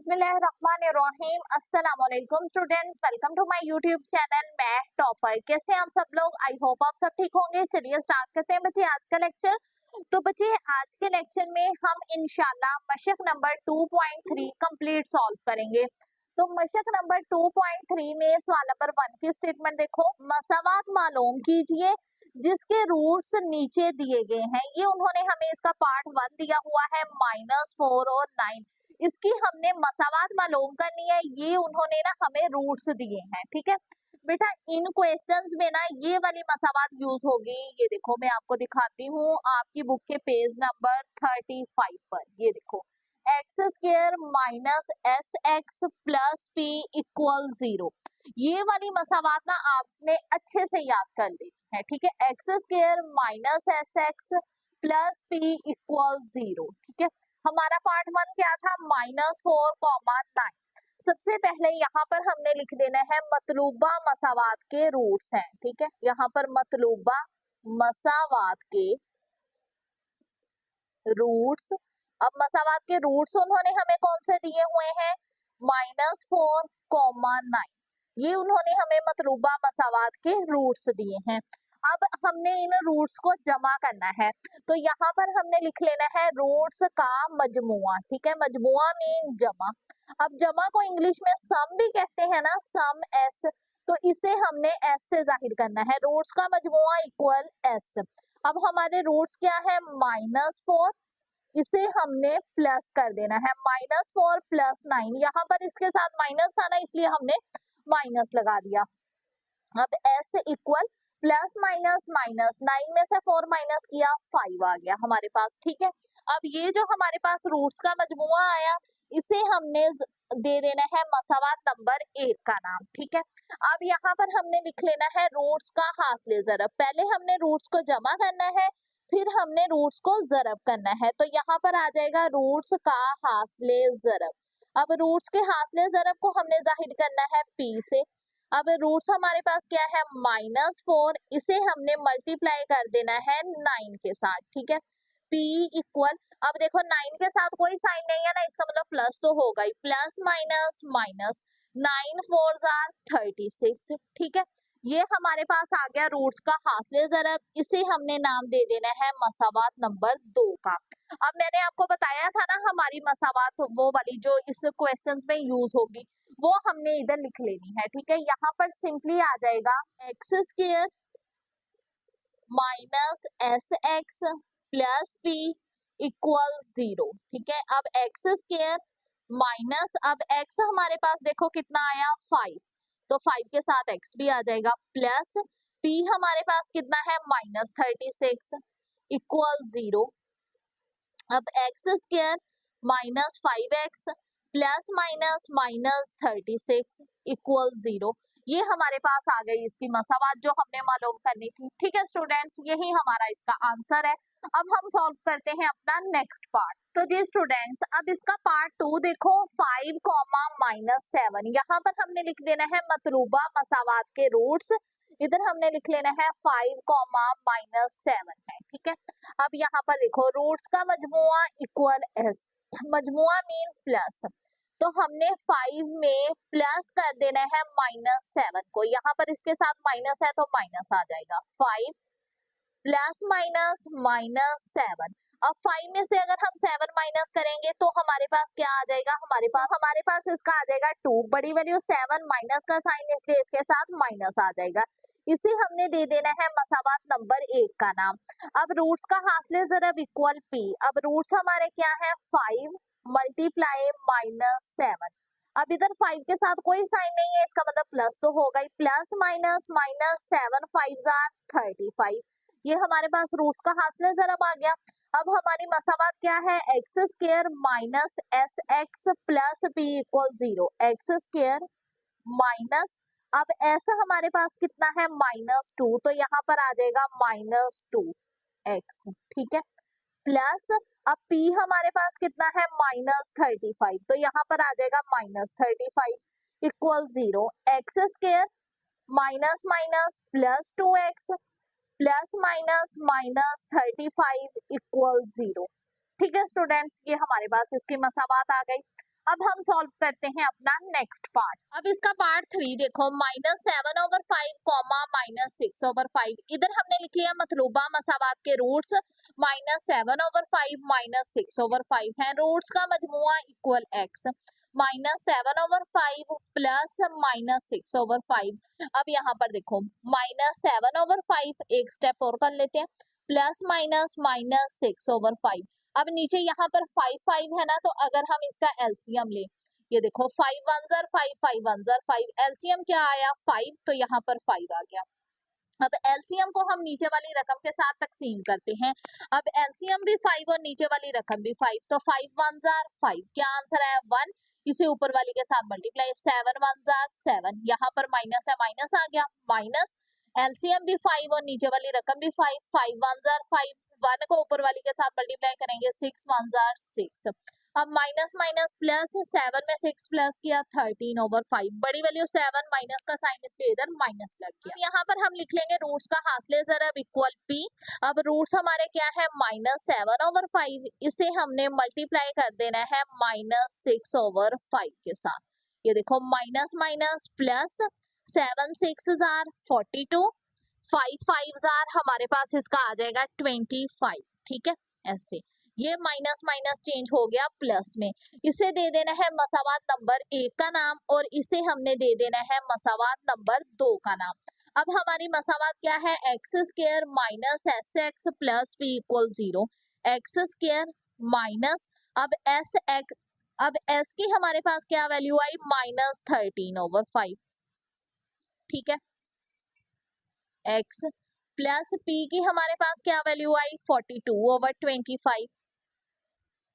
बिस्मिल्लाहिर्रहमानिर्रहीम। अस्सलाम वालेकुम students, welcome to my YouTube channel math topper. कैसे हैं आप सब लोग? आई होप आप सब ठीक होंगे। चलिए स्टार्ट करते हैं बच्चे आज का लेक्चर। तो बच्चे आज के लेक्चर में हम इंशाल्लाह मशक नंबर 2.3 कंप्लीट सॉल्व करेंगे। तो मशक नंबर 2.3 में सवाल नंबर 1 की स्टेटमेंट देखो, मसावात मालूम कीजिए जिसके रूट्स नीचे दिए गए हैं। ये उन्होंने हमें इसका पार्ट 1 दिया हुआ है -4 और 9। इसकी हमने मसावात मालूम करनी है, ये उन्होंने ना हमें रूट्स दिए हैं। ठीक है बेटा, इन क्वेश्चंस में ना ये वाली मसावात यूज होगी। ये देखो मैं आपको दिखाती हूँ आपकी बुक के पेज नंबर 35 पर। ये देखो, x square minus S x plus P equal 0। ये वाली मसावात ना आपने अच्छे से याद कर ली है। ठीक है, x square minus S x plus P equal 0। ठीक है, हमारा पार्ट 1 क्या था? -4, 9। सबसे पहले यहाँ पर हमने लिख देना है मतलूबा मसावात के रूट्स हैं। ठीक है, यहाँ पर मतलूबा मसावात के रूट्स। अब मसावात के रूट्स उन्होंने हमें कौन से दिए हुए हैं? -4, 9। ये उन्होंने हमें मतलूबा मसावात के रूट्स दिए हैं। अब हमने इन रूट्स को जमा करना है, तो यहाँ पर हमने लिख लेना है रूट्स का मजमुआ। ठीक है, मजमुआ मीन जमा। अब जमा को इंग्लिश में सम भी कहते हैं ना, सम एस। तो इसे हमने एस से जाहिर करना है। रूट्स का मजमुआ इक्वल एस। अब हमारे रूट्स क्या है? -4, इसे हमने प्लस कर देना है। -4 प्लस 9, यहाँ पर इसके साथ माइनस था ना, इसलिए हमने माइनस लगा दिया। अब s equal plus minus minus, 9 में से 4 माइनस किया 5 आ गया हमारे पास। ठीक है, अब ये जो हमारे पास रूट्स का मजमुआ आया, इसे हमने दे देना है मसावात नंबर 1 का नाम। ठीक है, अब यहाँ पर हमने लिख लेना है रूट्स का हासिल ज़रब। पहले हमने रूट्स को जमा करना है, फिर हमने रूट्स को ज़रब करना है। तो यहाँ पर आ जाएगा रूट्स का हासिल ज़रब। अब रूट्स के हासिल ज़रब को हमने जाहिर करना है p से। अब रूट्स हमारे पास क्या है? -4, इसे हमने मल्टीप्लाई कर देना है 9 के साथ। ठीक है, p इक्वल, अब देखो 9 के साथ कोई साइन नहीं है ना, इसका मतलब प्लस तो होगा ही। प्लस माइनस माइनस, 9 4 जार 36। ठीक है, ये हमारे पास आ गया रूट्स का हासिल ज़रब। इसे हमने नाम दे देना है मसावात नंबर 2 का। अब मैंने आपको बताया था ना, हमारी मसावात वो वाली जो इस क्वेश्चन में यूज होगी, वो हमने इधर लिख लेनी है। ठीक है, यहाँ पर सिंपली आ जाएगा x square minus S x plus P equal 0। ठीक है, अब एक्स स्क्वायर माइनस, अब एक्स हमारे पास देखो कितना आया 5, तो 5 के साथ एक्स भी आ जाएगा, प्लस पी हमारे पास कितना है? -36 इक्वल 0। अब x square minus 5x plus minus minus 36 equal 0। ये हमारे पास आ गई इसकी मसावात जो हमने मालूम करनी थी। ठीक है स्टूडेंट्स, यही हमारा इसका आंसर है। अब हम सॉल्व करते हैं अपना नेक्स्ट पार्ट। तो जी स्टूडेंट्स, अब इसका पार्ट 2 देखो, 5, -7। यहाँ पर हमने लिख देना है मतलूबा मसावात के रूट्स। इधर हमने लिख लेना है 5, -7 है। ठीक है, अब यहाँ पर देखो रूट्स का मजमुआ इक्वल एस, मजमुआ मीन प्लस। तो हमने 5 में प्लस कर देना है -7 को। यहाँ पर इसके साथ माइनस है तो माइनस आ जाएगा। 5 प्लस माइनस -7। अब 5 में से अगर हम 7 माइनस करेंगे तो हमारे पास क्या आ जाएगा? हमारे पास इसका आ जाएगा 2। बड़ी वैल्यू 7, माइनस का साइन, इसलिए इसके साथ माइनस आ जाएगा। इसे हमने दे देना है मसावात नंबर 1 का नाम। अब रूट्स का हासिल ज़रब इक्वल p। अब रूट्स हमारे क्या है? 5 मल्टीप्लाई -7। अब इधर 5 के साथ कोई साइन नहीं है, इसका मतलब प्लस तो होगा ही। प्लस माइनस माइनस 7 5 जार 35। ये हमारे पास रूट्स का हासिल ज़रब आ गया। अब हमारी मसावात क्या है? X square minus S x plus P equal 0। X square minus, अब ऐसा हमारे पास कितना है? -2, तो यहाँ पर आ जाएगा -2x। ठीक है, प्लस अब p हमारे पास कितना है? -35, तो यहाँ पर आ जाएगा -35 equal 0। X square minus minus plus 2x plus minus minus 35 equal 0। ठीक है स्टूडेंट्स, ये हमारे पास इसकी मसावात आ गई। अब हम सॉल्व करते हैं अपना नेक्स्ट पार्ट। अब इसका पार्ट 3 देखो, -7/5 कॉमा -6/5। इधर हमने लिख लिया मतलूबा मसावात के रूट्स, -7/5 -6/5 है, रूट्स का मजमुआ इक्वल x, -7/5 प्लस -6/5। अब यहाँ पर देखो -7/5 एक स्टेप और कर लेते हैं, प्लस माइनस -6/5। अब नीचे यहाँ पर 5 5 है ना, तो अगर हम इसका एलसीएम ले, ये देखो 5 1 जार 5 5 1 जार 5, एलसीएम क्या आया 5, तो यहाँ पर 5 आ गया। अब एलसीएम को हम नीचे वाली रकम के साथ तकसीम करते हैं। अब एलसीएम भी 5 और नीचे वाली रकम भी 5, तो 5 1 जार 5, क्या आंसर है 1, इसे ऊपर वाली के साथ मल्टीप्लाई, 7 1 जार 7, यहाँ पर माइनस है, माइनस आ गया, माइनस एलसीएम भी 5 और नीचे वाली रकम भी 5, 5 1 जार 5, 1 को ऊपर वाली के साथ मल्टीप्लाई करेंगे, 6 1 जार 6। अब माइनस माइनस प्लस, 7 में 6 प्लस किया 13/5, बड़ी वैल्यू 7, माइनस का साइन इसलिए इधर माइनस लग गया। अब यहाँ पर हम लिख लेंगे रूट्स का हासिल ज़रब इक्वल p। अब रूट्स हमारे क्या है -7/5, इसे हमने मल्टीप्लाई कर देना है -6/5 के साथ। ये देखो minus minus plus, 7 6 jar 42, 5 5 jar हमारे पास इसका आ जाएगा 25, ठीक है। ऐसे ये माइनस माइनस चेंज हो गया प्लस में, इसे दे देना है मसावात नंबर 1 का नाम और इसे हमने दे देना है मसावात नंबर 2 का नाम। अब हमारी मसावात क्या है, x square minus S x plus P equal 0, x square minus, अब एस की हमारे पास क्या वैल्यू आई -13/5, ठीक है, एक्स प्लस पी की हमारे पास क्या वैल्यू आई 42/25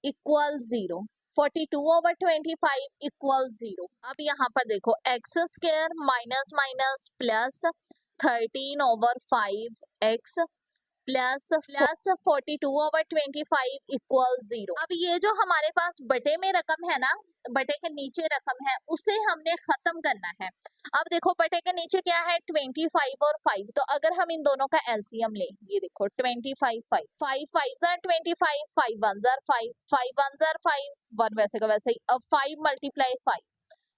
इक्वल 0, 42/25 इक्वल 0। अब यहाँ पर देखो x square minus minus plus 13/5 x plus 42/25 equal 0। अब ये जो हमारे पास बटे में रकम है ना, बटे के नीचे रकम है, उसे हमने खत्म करना है। अब देखो बटे के नीचे क्या है 25 और 5, तो अगर हम इन दोनों का एलसीएम ले, ये देखो 25 5 5 5 जार 25, 5 1 जार 5 5 1 जार 5, 1 वैसे का वैसे ही। अब 5 मल्टीप्लाई 5,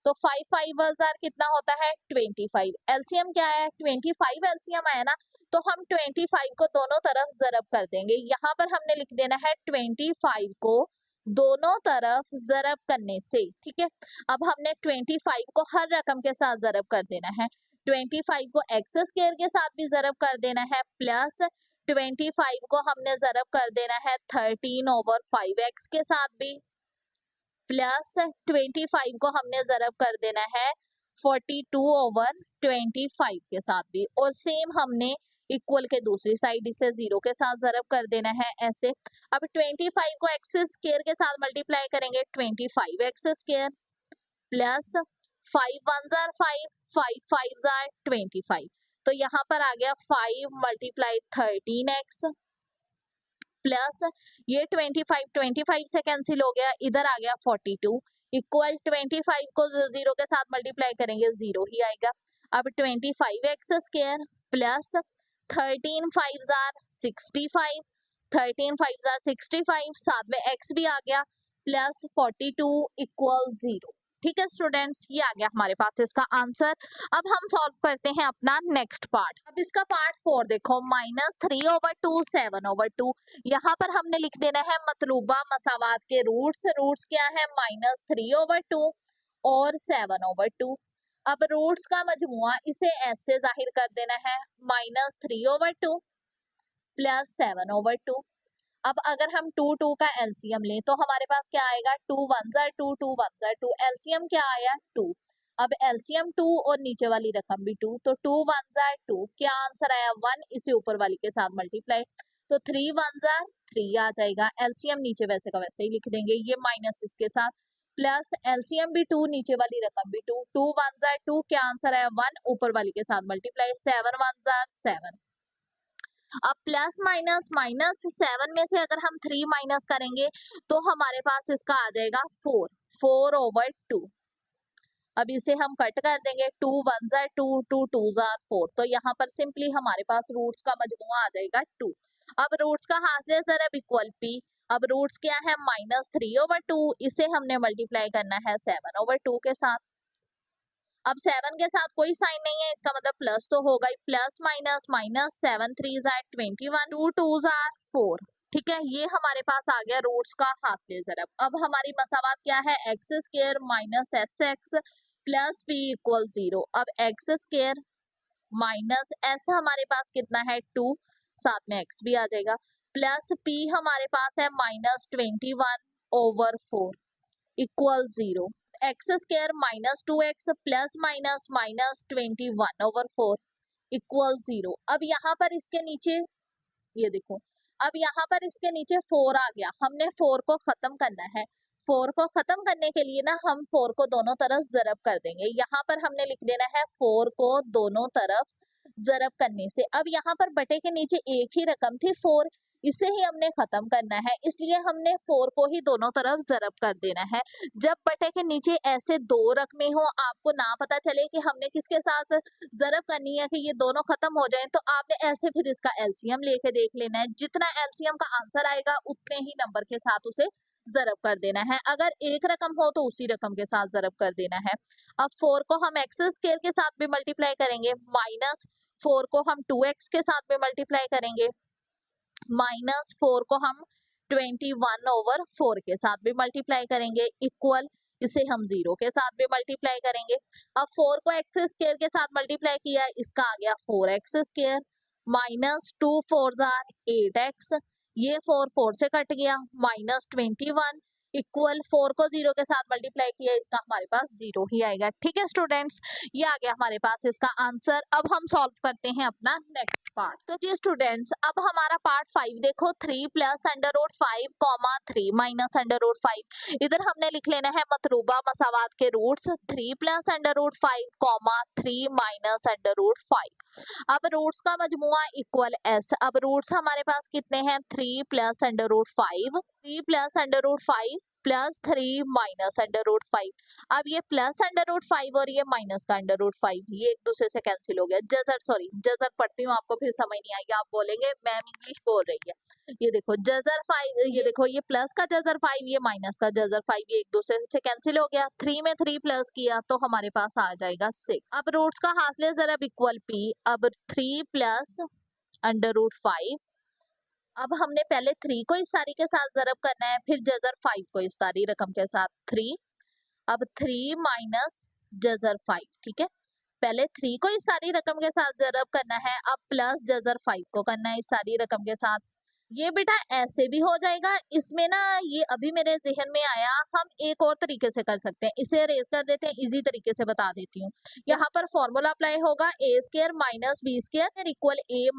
तो 5 5 जार कितना होता है 25, एलसीएम क्या है 25 एलसीएम आया ना, तो हम 25 को दोनों तरफ ज़रब कर देंगे। यहाँ पर हमने लिख देना है 25 को दोनों तरफ ज़रब करने से, ठीक है। अब हमने 25 को हर रकम के साथ ज़रब कर देना है, 25 को एक्स स्क्वायर के साथ भी ज़रब कर देना है, प्लस 25 को हमने ज़रब कर देना है 13/5 एक्स के साथ भी, प्लस 25 को हमने ज़रब कर देना है 42/25 के साथ भी, और सेम हमने इक्वल के दूसरी साइड इसे 0 के साथ ज़रब कर देना है ऐसे। अब 25 को एक्स स्क्वायर के साथ मल्टीप्लाई करेंगे, 25 x square plus 5 1 jar 5 5 5 jar 25, तो यहाँ पर आ गया 5 मल्टीप्लाई 13x प्लस ये 25 से कैंसिल हो गया, इधर आ गया 42 इक्वल 25 को 0 के साथ मल्टीप्लाई करेंगे 0 ही आएगा। अब 25 x square plus 13 5 jar 65, 13 5 jar 65, साथ में x भी आ गया, प्लस 42 इक्वल 0, ठीक है स्टूडेंट्स, ये आ गया हमारे पास इसका आंसर। अब हम सॉल्व करते हैं अपना नेक्स्ट पार्ट। अब इसका पार्ट 4 देखो, -3/2 7/2, यहाँ पर हमने लिख देना है मतलूबा मसावात के रूट्स, रूट्स क्या है -3/2 और 7/2। अब रूट्स का मजमुआ इसे ऐसे जाहिर कर देना है -3/2 प्लस 7/2। अब अगर हम 2 2 का एलसीएम लें तो हमारे पास क्या आएगा 2 1 जार 2 2 1 जार 2, एलसीएम क्या आया 2। अब एलसीएम 2 और नीचे वाली रकम भी 2, तो 2 1 जार 2, क्या आंसर आया 1, इसे ऊपर वाली के साथ मल्टीप्लाई, तो 3 1 जार 3 आ जाएगा, एलसीएम नीचे वैसे का वैसे ही लिख देंगे, ये माइनस इसके साथ, प्लस एलसीएम भी 2 नीचे वाली रकम भी 2, 2 1 जार 2, क्या आंसर आया 1, ऊपर वाली के साथ मल्टीप्लाई, 7 1 जार 7। अब प्लस माइनस माइनस 7 में से अगर हम 3 माइनस करेंगे तो हमारे पास इसका आ जाएगा 4 4/2। अब इसे हम कट कर देंगे, 2 1 जार 2 2 2 जार 4, तो यहाँ पर सिंपली हमारे पास रूट्स का मजमुआ आ जाएगा 2। अब रूट्स का हासिल ज़रब इक्वल p, अब रूट्स क्या है, -3/2, इसे हमने मल्टीप्लाई करना है 7/2 के साथ। अब 7 के साथ कोई साइन नहीं है, इसका मतलब प्लस तो होगा ही, plus minus minus, 7 3s are 21, 2 2s are 4। ठीक है, ये हमारे पास आ गया रूट्स का हासिल ज़रब। अब हमारी मसावात क्या है, x square minus S x plus P equal 0। अब एक्स स्क्वायर माइनस एस हमारे पास कितना है 2, साथ में एक्स भी आ जाएगा, प्लस पी हमारे पास है -21/4 equal 0। X square minus 2x plus minus minus 21/4 equal 0। अब यहाँ पर इसके नीचे ये देखो, अब यहाँ पर इसके नीचे 4 आ गया, हमने 4 को खत्म करना है। 4 को खत्म करने के लिए ना हम 4 को दोनों तरफ ज़रब कर देंगे। यहाँ पर हमने लिख देना है 4 को दोनों तरफ ज़रब करने से। अब यहाँ पर बटे के नीचे एक ही रकम थी 4, इसे ही हमने खत्म करना है, इसलिए हमने 4 को ही दोनों तरफ ज़रब कर देना है। जब बटे के नीचे ऐसे दो रकमें हो, आपको ना पता चले कि हमने किसके साथ ज़रब करनी है, कि ये दोनों खत्म हो जाएं, तो आपने ऐसे फिर इसका एलसीएम लेके देख लेना है। जितना एलसीएम का आंसर आएगा उतने ही नंबर के साथ उसे ज़रब कर देना है। अगर एक रकम हो तो उसी रकम के साथ ज़रब कर देना है। अब 4 को हम एक्स स्क्वायर के साथ भी मल्टीप्लाई करेंगे, माइनस 4 को हम 2x के साथ भी मल्टीप्लाई करेंगे, -4 को हम 21/4 के साथ भी मल्टीप्लाई करेंगे, इक्वल इसे हम 0 के साथ भी मल्टीप्लाई करेंगे। अब 4 को एक्स स्क्वायर के साथ मल्टीप्लाई किया, इसका आ गया 4x square -2 4s are 8x, ये 4 4 से कट गया, -21 इक्वल 4 को 0 के साथ मल्टीप्लाई किया, इसका हमारे पास 0 ही आएगा। ठीक है स्टूडेंट्स, ये आ गया हमारे पास इसका आंसर। अब हम सॉल्व करते हैं अपना नेक्स्ट पार्ट। तो जी स्टूडेंट्स, अब हमारा पार्ट 5 देखो, 3 + √5, 3 - √5। इधर हमने लिख लेना है मतरूबा मसावात के रूट्स, 3 + √5, 3 - √5। अब रूट्स का मजमुआ इक्वल s। अब रूट्स हमारे पास कितने हैं, 3 + √5, 3 + √5 प्लस 3 माइनस √5। अब ये प्लस √5 और ये माइनस का √5 ये एक दूसरे से कैंसिल हो गया। जजर पढ़ती हूँ, आपको फिर समझ नहीं आएगी, आप बोलेंगे मैम इंग्लिश बोल रही है। ये देखो जजर 5, ये देखो ये प्लस का जजर 5, ये माइनस का जजर 5, ये एक दूसरे से कैंसिल हो गया। 3 में 3 प्लस किया तो हमारे पास आ जाएगा 6। अब रूट्स का हासिल ज़रब इक्वल p। अब 3 + √5, अब हमने पहले 3 को इस सारी के साथ ज़रब करना है, फिर जजर 5 को इस सारी रकम के साथ 3। अब 3 माइनस जजर 5, ठीक है, पहले 3 को इस सारी रकम के साथ ज़रब करना है, अब प्लस जजर 5 को करना है इस सारी रकम के साथ। ये बेटा ऐसे भी हो जाएगा, इसमें ना ये अभी मेरे जहन में आया, हम एक और तरीके से कर सकते हैं, इसे अरेज कर देते हैं, इजी तरीके से बता देती हूँ। यहाँ पर फॉर्मूला अप्लाई होगा, a² - b² equal a -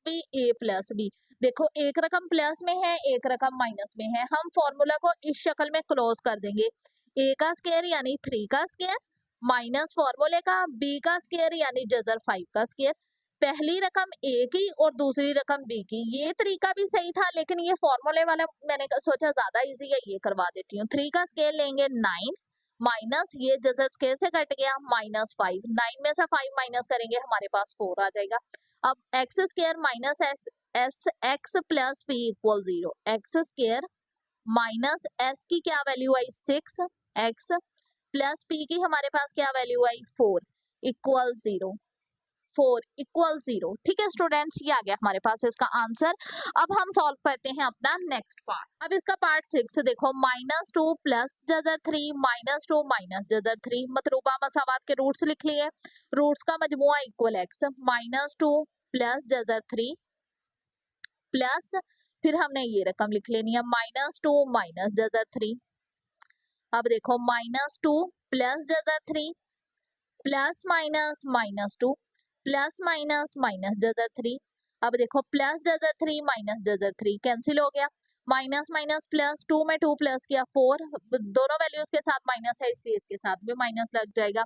b a + b। देखो एक रकम प्लस में है, एक रकम माइनस में है, हम फॉर्मूला को इस शक्ल में क्लोज कर देंगे, a का स्क्वायर यानी 3 का स्क्वायर माइनस फॉर्मूले का b का स्क्वायर यानी जजर 5 का स्क्वायर। पहली रकम a की और दूसरी रकम b की, ये तरीका भी सही था, लेकिन ये फॉर्मूले वाला मैंने सोचा ज्यादा इजी है, ये करवा देती हूँ। 3 का स्क्वायर लेंगे 9 माइनस ये जजर स्क्वायर से कट गया -5, 9 में से 5 माइनस करेंगे हमारे पास 4 आ जाएगा। अब x square minus S x plus P equal 0। X square minus S की क्या वैल्यू आई 6 एक्स प्लस पी की हमारे पास क्या वैल्यू आई 4 इक्वल 0, 4 इक्वल 0। ठीक है स्टूडेंट्स, ये आ गया हमारे पास इसका आंसर। अब हम सॉल्व करते हैं अपना नेक्स्ट पार्ट। अब इसका पार्ट 6 देखो, -2 प्लस जजर 3 -2 माइनस जजर 3। मतरूबा मसावात के रूट्स लिख लिए, रूट्स का मजमुआ इक्वल x, -2 प्लस जजर 3 प्लस फिर हमने ये रकम लिख लेनी है -2 माइनस जजर 3। अब देखो -2 प्लस जजर 3 plus minus -2 plus minus minus जजर 3। अब देखो प्लस जजर 3 माइनस जजर 3 कैंसिल हो गया, माइनस माइनस प्लस, 2 में 2 प्लस किया 4, दोनों वैल्यूज के साथ माइनस है इसलिए इसके साथ भी माइनस लग जाएगा।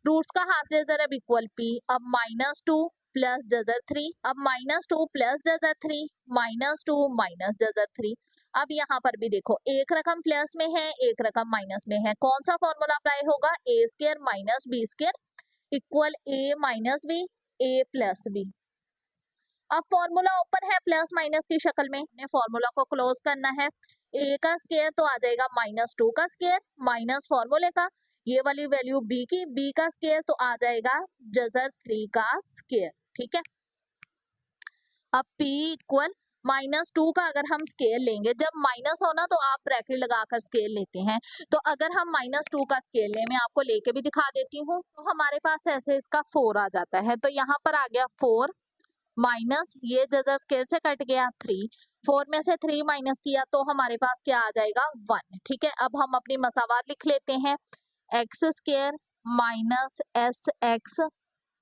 रूट्स का हासिल ज़रब इक्वल p। अब -2 प्लस जजर 3, अब -2 प्लस जजर 3 -2 माइनस जजर 3। अब यहाँ पर भी देखो एक रकम प्लस में है, एक रकम माइनस में है, कौन सा फॉर्मूला अप्लाई होगा, a² - b² equal a - b a + b। अब फॉर्मूला ऊपर है प्लस माइनस की शक्ल में, हमने फॉर्मूला को क्लोज करना है, ए का स्केयर तो आ जाएगा -2 का स्केयर माइनस फॉर्मूले का, ये वाली वैल्यू बी की, बी का स्केयर तो आ जाएगा जजर 3 का स्केयर, ठीक है। अब P इक्वल -2 का अगर हम स्केल लेंगे, जब माइनस हो ना तो आप ब्रैकेट लगाकर स्केल लेते हैं, तो अगर हम -2 का स्केल लें, मैं आपको लेके भी दिखा देती हूँ, तो हमारे पास ऐसे इसका 4 आ जाता है, तो यहाँ पर आ गया 4 माइनस ये जजर स्केल से कट गया 3, 4 में से 3 माइनस किया तो हमारे पास क्या आ जाएगा 1, ठीक है। अब हम अपनी मसावात लिख लेते हैं, x square minus S x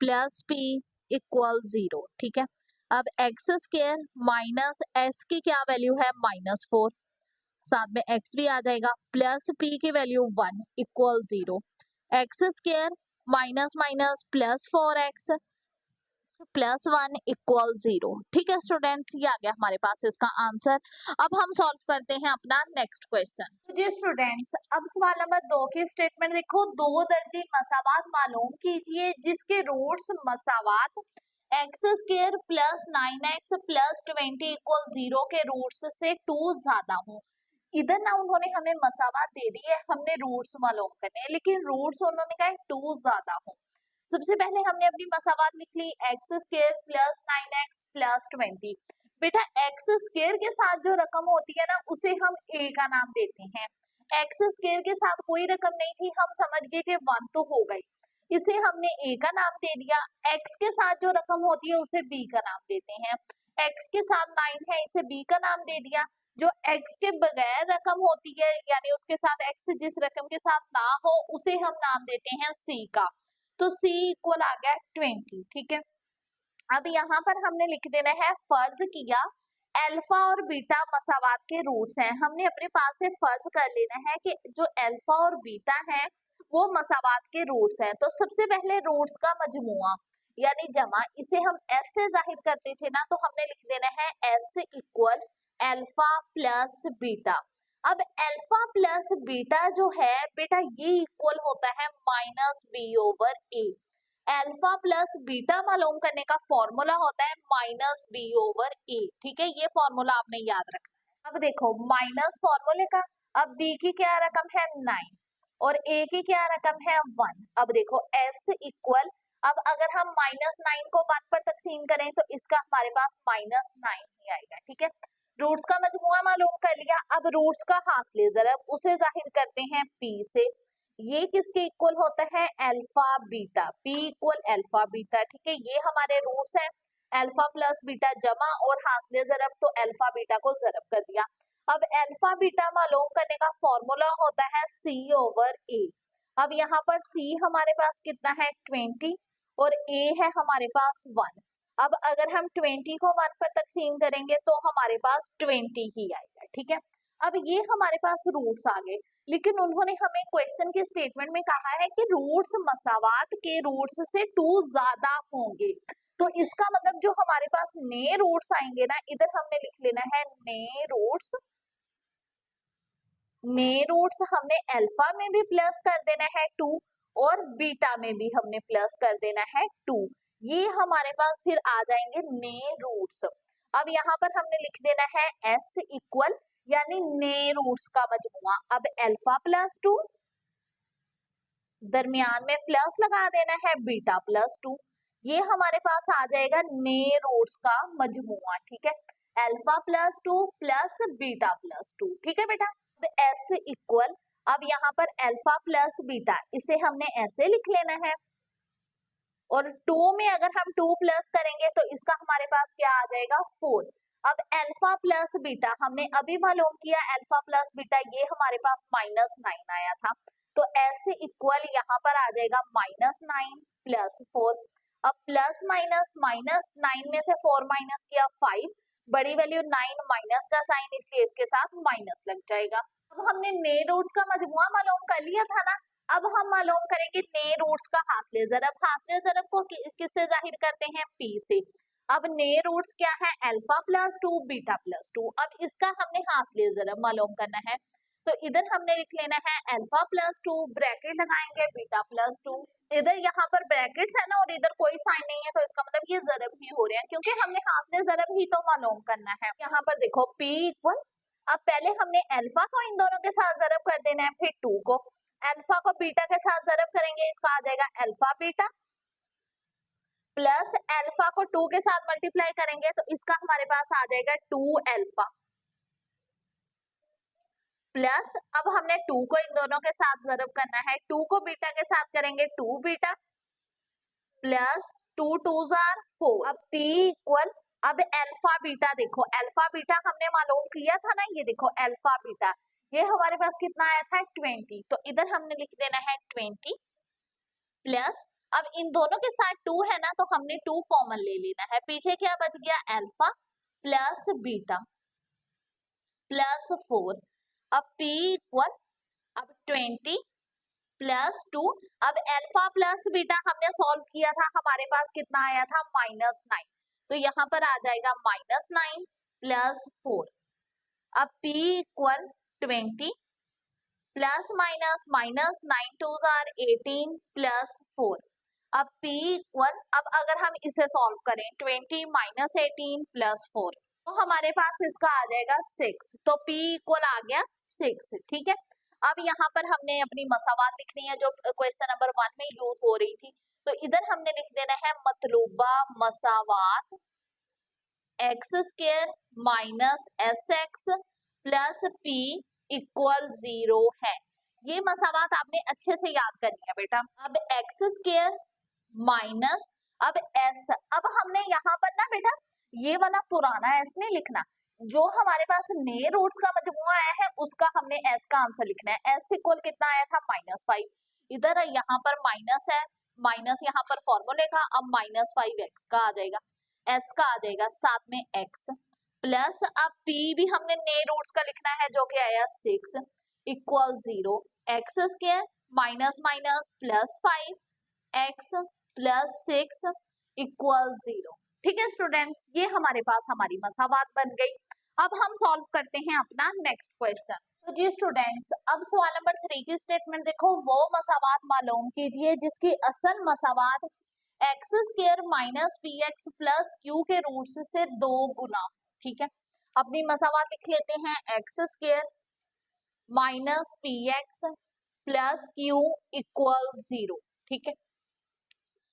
plus P equal 0, ठीक है। अब एक्स स्केयर माइनस एस की क्या वैल्यू है -4, साथ में एक्स भी आ जाएगा, प्लस पी की value 1 equal 0, x square minus minus plus 4x plus 1 equal 0, ठीक है स्टूडेंट्स, ये आ गया हमारे पास इसका आंसर। अब हम सॉल्व करते हैं अपना नेक्स्ट क्वेश्चन। तो जी स्टूडेंट्स, अब सवाल नंबर 2 की स्टेटमेंट देखो, दो दर्जे मसावात मालूम कीजिए जिसके रूट्स मसावात x square plus 9x plus 20 equal 0 के रूट्स से 2 ज्यादा हो। इधर ना उन्होंने हमें मसावात दे दी है, हमने रूट्स मालूम करने हैं, लेकिन रूट्स उन्होंने कहा 2 ज्यादा हो। सबसे पहले हमने अपनी मसावात लिख ली, x square plus 9x plus 20। बेटा एक्स स्क्वायर के साथ जो रकम होती है ना उसे हम ए का नाम देते हैं, एक्स स्क्वायर के साथ कोई रकम नहीं थी, हम समझ गए कि 1 तो हो गई, इसे हमने ए का नाम दे दिया। एक्स के साथ जो रकम होती है उसे बी का नाम देते हैं, एक्स के साथ 9 है इसे बी का नाम दे दिया। जो एक्स के बगैर रकम होती है यानी उसके साथ एक्स जिस रकम के साथ ना हो उसे हम नाम देते हैं सी का, तो C इक्वल आ गया 20, ठीक है। अब यहाँ पर हमने लिख देना है, फर्ज किया अल्फा और बीटा मसावात के रूट्स हैं, हमने अपने पास से फर्ज कर लेना है कि जो अल्फा और बीटा है वो मसावात के रूट्स हैं। तो सबसे पहले रूट्स का मजमुआ यानी जमा, इसे हम S से जाहिर करते थे ना, तो हमने लिख देना है S equal alpha plus beta. अब अल्फा प्लस बीटा जो है बेटा ये इक्वल होता है -b/a। अल्फा प्लस बीटा मालूम करने का फॉर्मूला होता है -b/a, ठीक है, ये फॉर्मूला आपने याद रखना है। अब देखो माइनस फॉर्मूले का, अब b की क्या रकम है 9 और a की क्या रकम है 1। अब देखो s इक्वल, अब अगर हम -9 को 1 पर तकसीम करें तो इसका हमारे पास -9 ही आएगा, ठीक है। रूट्स का मजमुआ मालूम कर लिया, अब रूट्स का हासिल ज़रब उसे जाहिर करते हैं p से, ये किसके इक्वल होता है alpha beta, p equal alpha beta, ठीक है। ये हमारे रूट्स हैं, अल्फा प्लस बीटा जमा और हासिल ज़रब, तो अल्फा बीटा को ज़रब कर दिया। अब अल्फा बीटा मालूम करने का फॉर्मूला होता है C/A। अब यहाँ पर C हमारे पास कितना है 20 और A है हमारे पास 1। अब अगर हम 20 को 1 पर तकसीम करेंगे तो हमारे पास 20 ही आएगा, ठीक है। अब ये हमारे पास रूट्स आ गए, लेकिन उन्होंने हमें क्वेश्चन के स्टेटमेंट में कहा है कि रूट्स मसावात के रूट्स से 2 ज्यादा होंगे, तो इसका मतलब जो हमारे पास नए रूट्स आएंगे ना, इधर हमने लिख लेना है नए रूट्स। नए रूट्स हमने अल्फा में भी प्लस कर देना है 2 और बीटा में भी हमने प्लस कर देना है 2, ये हमारे पास फिर आ जाएंगे नए रूट्स। अब यहाँ पर हमने लिख देना है s इक्वल यानी नए रूट्स का मजमुआ। अब अल्फा प्लस 2 दरमियान में प्लस लगा देना है बीटा प्लस 2, ये हमारे पास आ जाएगा नए रूट्स का मजमुआ, ठीक है। Alpha plus 2 plus beta plus 2, ठीक है बेटा। s इक्वल, अब यहाँ पर अल्फा प्लस बीटा इसे हमने ऐसे लिख लेना है, और 2 में अगर हम 2 प्लस करेंगे तो इसका हमारे पास क्या आ जाएगा 4। अब अल्फा प्लस बीटा हमने अभी मालूम किया, अल्फा प्लस बीटा ये हमारे पास -9 आया था, तो s इक्वल यहाँ पर आ जाएगा -9 प्लस 4। अब प्लस माइनस -9 में से 4 माइनस किया 5, बड़ी वैल्यू 9 माइनस का साइन इसलिए इसके साथ माइनस लग जाएगा। अब हमने नए रूट्स का मजमुआ मालूम कर लिया था ना, अब हम मालूम करेंगे नए रूट्स का हासिल ज़रब। हासिल ज़रब को किससे जाहिर करते हैं p से। अब नए रूट्स क्या है अल्फा प्लस 2 बीटा प्लस 2, अब इसका हमने हासिल ज़रब मालूम करना है, तो इधर हमने लिख लेना है अल्फा प्लस 2 ब्रैकेट लगाएंगे बीटा प्लस 2, इधर यहाँ पर ब्रैकेट्स है ना और इधर कोई साइन नहीं है, तो इसका मतलब ये ज़रब ही हो रहे हैं क्योंकि हमने हासिल ज़रब ही तो मालूम करना है। यहाँ पर देखो p इक्वल अब पहले हमने अल्फा को इन दोनों के साथ ज़रब कर देना है, फिर 2 को अल्फा को बीटा के साथ ज़रब करेंगे, इसका आ जाएगा अल्फा बीटा, प्लस अल्फा को 2 के साथ मल्टीप्लाई करेंगे तो इसका हमारे पास आ जाएगा 2 अल्फा, प्लस अब हमने 2 को इन दोनों के साथ ज़रब करना है, 2 को बीटा के साथ करेंगे 2 बीटा, प्लस 2 2s are 4। अब P इक्वल, अब अल्फा बीटा देखो, अल्फा बीटा हमने मालूम किया था ना, ये देखो अल्फा बीटा, ये हमारे पास कितना आया था 20, तो इधर हमने लिख देना है 20, प्लस अब इन दोनों के साथ 2 है ना तो हमने 2 कॉमन ले लेना है, पीछे क्या बच गया अल्फा प्लस बीटा प्लस 4। अब P इक्वल, अब 20 प्लस 2, अब अल्फा प्लस बीटा हमने सॉल्व किया था, हमारे पास कितना आया था -9, तो यहाँ पर आ जाएगा -9 प्लस 4। अब P equal 20 plus minus minus 9 2s are 18 plus 4। अब P इक्वल, अब अगर हम इसे सॉल्व करें 20 माइनस 18 प्लस 4 तो हमारे पास इसका आ जाएगा 6, तो P इक्वल आ गया 6, ठीक है। अब यहाँ पर हमने अपनी मसावात लिखनी है जो क्वेश्चन नंबर 1 में यूज हो रही थी, तो इधर हमने लिख देना है मतलूबा मसावात x square minus S x plus P equal 0 है। ये मसावात आपने अच्छे से याद करनी है बेटा। अब एक्स स्क्वायर माइनस, अब एस, अब हमने यहाँ पर ना बेटा ये वाला पुराना एस नहीं लिखना, जो हमारे पास नए रूट्स का मजमुआ आया है उसका हमने एस का आंसर लिखना है। एस इक्वल कितना आया था -5, इधर यहाँ पर माइनस है, माइनस यहाँ पर फॉर्मूले का, अब -5x का आ जाएगा, एस का आ जाएगा, साथ में एक्स प्लस, अब p भी हमने नए रूट्स का लिखना है जो कि आया 6 equal 0, x square minus minus plus 5 x plus 6 equal 0। ठीक है स्टूडेंट्स, ये हमारे पास हमारी मसावात बन गई। अब हम सॉल्व करते हैं अपना नेक्स्ट क्वेश्चन। तो जी स्टूडेंट्स, अब सवाल नंबर 3 की स्टेटमेंट देखो, वो मसावात मालूम कीजिए जिसकी असल मसावात x square minus P x plus Q के रूट्स से 2 गुना। ठीक है, अपनी मसावात लिख लेते हैं, x square minus P x plus Q equal 0। ठीक है,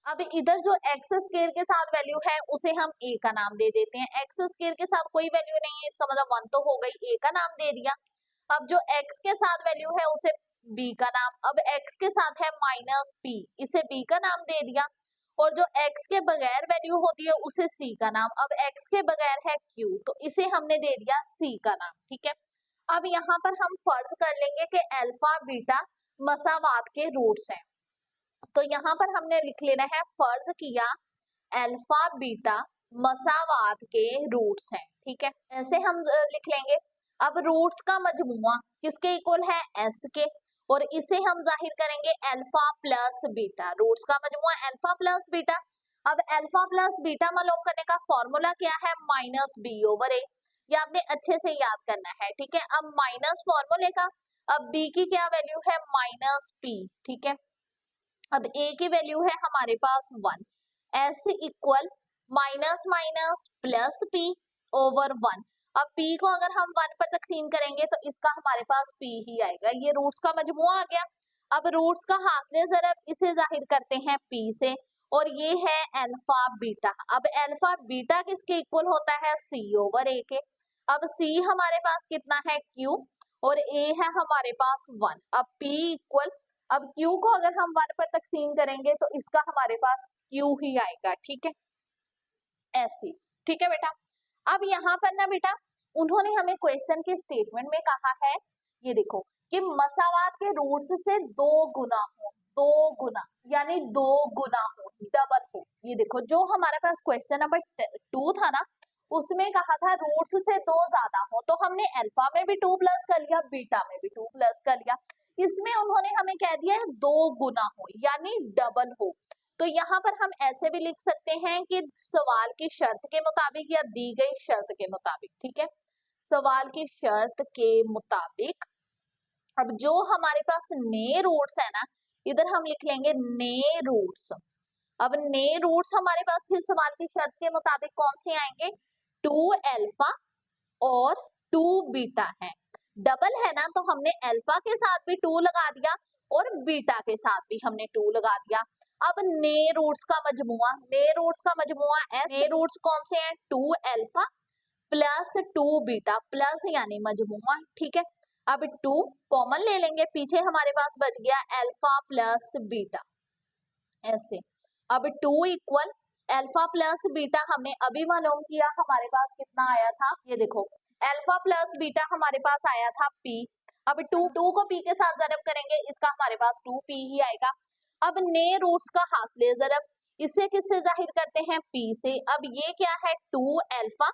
अब इधर जो एक्स स्क्वायर के साथ वैल्यू है उसे हम a का नाम दे देते हैं, एक्स स्क्वायर के साथ कोई वैल्यू नहीं है, इसका मतलब 1 तो हो गई, a का नाम दे दिया। अब जो x के साथ वैल्यू है उसे b का नाम, अब x के साथ है माइनस p, इसे b का नाम दे दिया, और जो x के बगैर वैल्यू होती है उसे c का नाम, अब x के बगैर है q तो इसे हमने दे दिया c का नाम। ठीक है, अब यहाँ पर हम फर्ज कर लेंगे कि अल्फा बीटा मसावात के रूट्स हैं, तो यहाँ पर हमने लिख लेना है, फर्ज किया अल्फा बीटा मसावात के रूट्स हैं। ठीक है, ऐसे हम लिख लेंगे। अब रूट्स का मजमुआ किसके इक्वल है, एस के, और इसे हम जाहिर करेंगे अल्फा प्लस बीटा, रूट्स का मजमुआ अल्फा प्लस बीटा। अब अल्फा प्लस बीटा मालूम करने का फॉर्मूला क्या है, -b/a, ये आपने अच्छे से याद करना है। ठीक है, अब माइनस फॉर्मूले का, अब b की क्या वैल्यू है -p। ठीक है, अब a की वैल्यू है हमारे पास 1, s equal minus minus plus p over 1। अब p को अगर हम 1 पर तकसीम करेंगे तो इसका हमारे पास p ही आएगा, ये रूट्स का मजमुआ आ गया। अब रूट्स का हासिल ज़रब इसे जाहिर करते हैं p से, और ये है अल्फा बीटा। अब अल्फा बीटा किसके इक्वल होता है, c ओवर a के। अब c हमारे पास कितना है, q, और a है हमारे पास 1। अब p इक्वल, अब Q को अगर हम 1 पर तकसीम करेंगे तो इसका हमारे पास Q ही आएगा। ठीक है, ऐसे। ठीक है बेटा, अब यहाँ पर ना बेटा उन्होंने हमें क्वेश्चन के स्टेटमेंट में कहा है, ये देखो कि मसावात के रूट्स से 2 गुना हो, 2 गुना यानी 2 गुना हो, डबल हो। ये देखो जो हमारे पास क्वेश्चन नंबर 2 था ना, उसमें कहा था रूट्स से 2 ज्यादा हो, तो हमने अल्फा में भी 2 प्लस कर लिया, बीटा में भी 2 प्लस कर लिया, इसमें उन्होंने हमें कह दिया है 2 गुना हो यानी डबल हो। तो यहाँ पर हम ऐसे भी लिख सकते हैं कि सवाल की शर्त के मुताबिक या दी गई शर्त के मुताबिक। ठीक है, सवाल की शर्त के मुताबिक। अब जो हमारे पास नए रूट्स है ना, इधर हम लिख लेंगे नए रूट्स। अब नए रूट्स हमारे पास फिर सवाल की शर्त के मुताबिक कौन से आएंगे, 2 अल्फा और 2 बीटा है। डबल है ना, तो हमने अल्फा के साथ भी 2 लगा दिया और बीटा के साथ भी हमने 2 लगा दिया। अब ने रूट्स का मजमुआ, ने रूट्स का मजमुआ एस, ने रूट्स कौन से हैं, 2 अल्फा प्लस 2 बीटा, प्लस यानी मजमुआ, ठीक है। अब 2 कॉमन ले लेंगे, पीछे हमारे पास बच गया अल्फा प्लस बीटा, ऐसे। अब 2 इक्वल अल्फा प्लस बीटा हमने अभी मालूम किया, हमारे पास कितना आया था, ये देखो अल्फा प्लस बीटा हमारे पास आया था p। अब 2 को p के साथ ज़रब करेंगे, इसका हमारे पास 2p ही आएगा। अब ने रूट्स का हासिल ज़रब, इसे किससे जाहिर करते हैं, p से। अब ये क्या है, 2 अल्फा,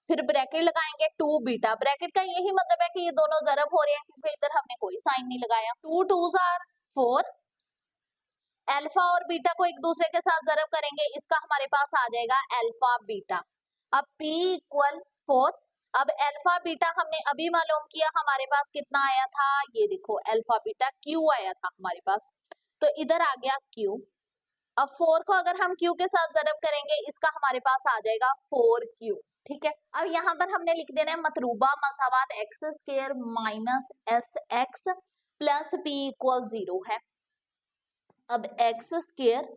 फिर ब्रैकेट लगाएंगे 2 बीटा, ब्रैकेट का यही मतलब है कि ये दोनों ज़रब हो रहे हैं, क्योंकि इधर हमने कोई साइन नहीं लगाया। 2 2s आर 4, अल्फा और बीटा को एक दूसरे के साथ ज़रब करेंगे, इसका हमारे पास आ जाएगा अल्फा बीटा। अब p इक्वल 4, अब अल्फा बीटा हमने अभी मालूम किया, हमारे पास कितना आया था, ये देखो अल्फा बीटा q आया था हमारे पास, तो इधर आ गया q। अब 4 को अगर हम q के साथ ज़रब करेंगे, इसका हमारे पास आ जाएगा 4q, ठीक है। अब यहाँ पर हमने लिख देना है मतलूबा मसावात x square minus S x plus p equal 0 है। अब एक्स स्क्वायर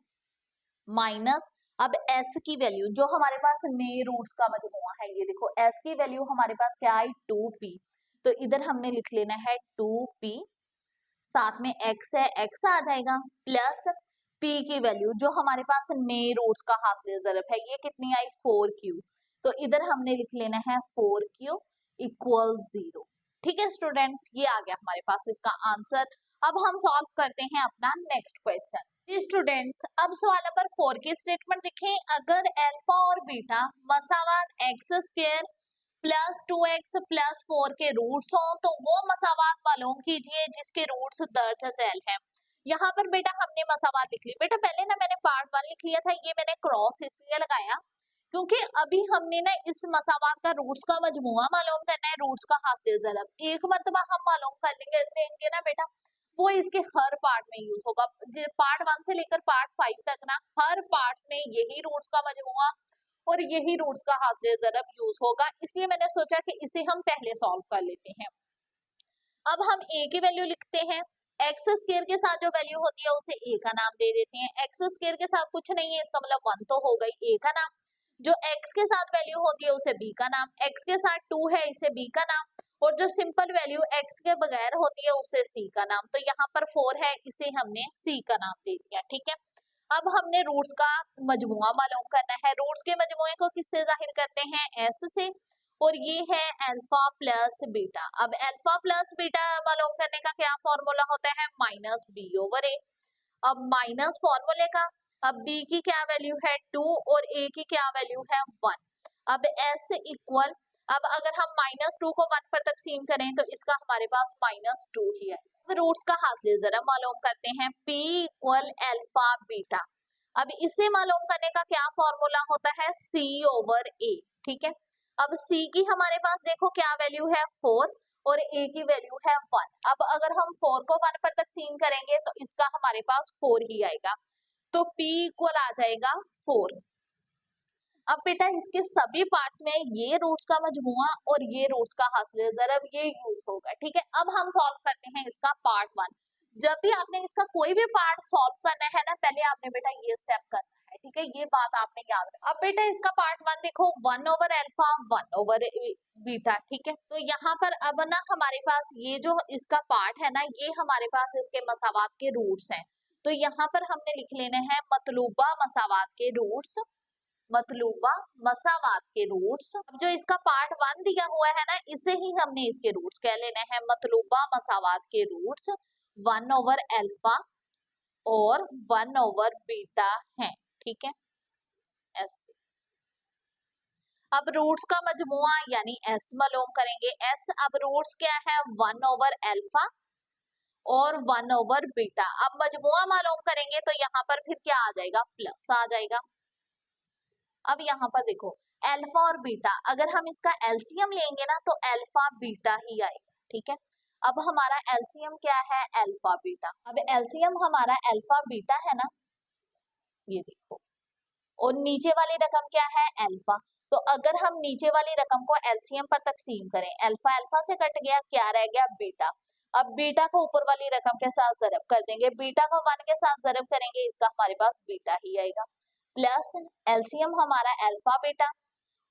माइनस, अब s की वैल्यू जो हमारे पास ने रूट्स का मजमुआ है, ये देखो s की वैल्यू हमारे पास क्या आई, 2p, तो इधर हमने लिख लेना है 2p, साथ में x है, x आ जाएगा, प्लस p की वैल्यू जो हमारे पास ने रूट्स का हासिल ज़रब है, ये कितनी आई, 4q, तो इधर हमने लिख लेना है 4q इक्वल 0, ठीक है स्टूडेंट्स, ये आ गया हमारे पास इसका आंसर। अब हम सॉल्व करते हैं अपना नेक्स्ट क्वेश्चन। स्टूडेंट्स, अब सवाल नंबर 4 की स्टेटमेंट देखें, अगर अल्फा और बीटा मसावात x square plus 2x plus 4 के रूट्स हो, तो वो मसावात मालूम कीजिए जिसके रूट्स दर्ज झैल है। यहाँ पर बेटा हमने मसावात लिख ली, बेटा पहले ना मैंने पार्ट 1 लिख लिया था, ये मैंने क्रॉस इसलिए लगाया क्योंकि अभी हमने ना इस मसावात का रूट्स का मजमुआ मालूम करना है, रूट्स का हासिल ज़रब एक मर्तबा हम मालूम कर लेंगे ना बेटा, वो इसके हर पार्ट में यूज होगा, पार्ट 1 से लेकर पार्ट 5 तक ना हर पार्ट में यही रूट्स का मजमुआ और यही रूट्स का हासिल ज़रब यूज होगा, इसलिए मैंने सोचा कि इसे हम पहले सॉल्व कर लेते हैं। अब हम a की वैल्यू लिखते हैं, एक्स स्क्वायर के साथ जो वैल्यू होती है उसे a का नाम दे देते हैं, एक्स स्क्वायर के साथ कुछ नहीं है, इसका मतलब 1 तो हो गई, a का नाम, जो x के साथ वैल्यू होती है उसे b का नाम, x के साथ 2 है इसे b का नाम, और जो सिंपल वैल्यू x के बगैर होती है उसे c का नाम, तो यहाँ पर 4 है इसे हमने c का नाम दे दिया, ठीक है। अब हमने रूट्स का मजमुआ मालूम करना है, रूट्स के मजमुए को किससे जाहिर करते हैं, s से, और ये है अल्फा प्लस बीटा। अब अल्फा प्लस बीटा मालूम करने का क्या फॉर्मूला होता है, माइनस बी ओवर ए। अब माइनस फॉर्मूले का, अब b की क्या वैल्यू है 2 और a की क्या वैल्यू है 1। अब s इक्वल, अब अगर हम -2 को 1 पर तकसीम करें तो इसका हमारे पास -2 ही है। अब रूट्स का हासिल जरा मालूम करते हैं, p इक्वल अल्फा बीटा। अब इसे मालूम करने का क्या फॉर्मूला होता है, c ओवर a, ठीक है। अब c की हमारे पास देखो क्या वैल्यू है 4 और a की वैल्यू है 1। अब अगर हम 4 को 1 पर तकसीम करेंगे तो इसका हमारे पास 4 ही आएगा, तो p इक्वल आ जाएगा 4। अब बेटा इसके सभी पार्ट्स में ये रूट्स का मजमुआ और ये रूट्स का हासिल ज़रब ये यूज होगा, ठीक है। अब हम सॉल्व करते हैं इसका पार्ट 1। जब भी आपने इसका कोई भी पार्ट सॉल्व करना है ना, पहले आपने बेटा ये स्टेप करना है, ठीक है, ये बात आपने याद रखना। अब बेटा इसका पार्ट 1 देखो, 1 ओवर अल्फा 1 ओवर बीटा, ठीक है। तो यहाँ पर अब ना हमारे पास ये जो इसका पार्ट है ना, ये हमारे पास इसके मसावात के रूट्स हैं, तो यहाँ पर हमने लिख लेना है मतलूबा मसावात के रूट्स, मतलूबा मसावात के रूट्स। जो इसका पार्ट 1 दिया हुआ है ना, इसे ही हमने इसके रूट्स कह लेना है, मतलूबा मसावात के रूट्स 1 ओवर अल्फा और 1 ओवर बीटा हैं, ठीक है, ऐसे। अब रूट्स का मजमुआ यानी s मालूम करेंगे, s, अब रूट्स क्या है 1 ओवर अल्फा और 1 ओवर बीटा। अब मजमुआ मालूम करेंगे तो यहाँ पर फिर क्या आ जाएगा, प्लस आ जाएगा। अब यहाँ पर देखो अल्फा और बीटा, अगर हम इसका एलसीएम लेंगे ना तो अल्फा बीटा ही आएगा, ठीक है। अब हमारा एलसीएम क्या है, अल्फा बीटा। अब एलसीएम हमारा अल्फा बीटा है ना, ये देखो, और नीचे वाली रकम क्या है, अल्फा। तो अगर हम नीचे वाली रकम को एलसीएम पर तकसीम करें, अल्फा अल्फा से कट गया, क्या रह गया बीटा। अब बीटा को ऊपर वाली रकम के साथ ज़रब कर देंगे, बीटा को 1 के साथ ज़रब करेंगे, इसका हमारे पास बीटा ही आएगा, प्लस एलसीएम हमारा अल्फा बीटा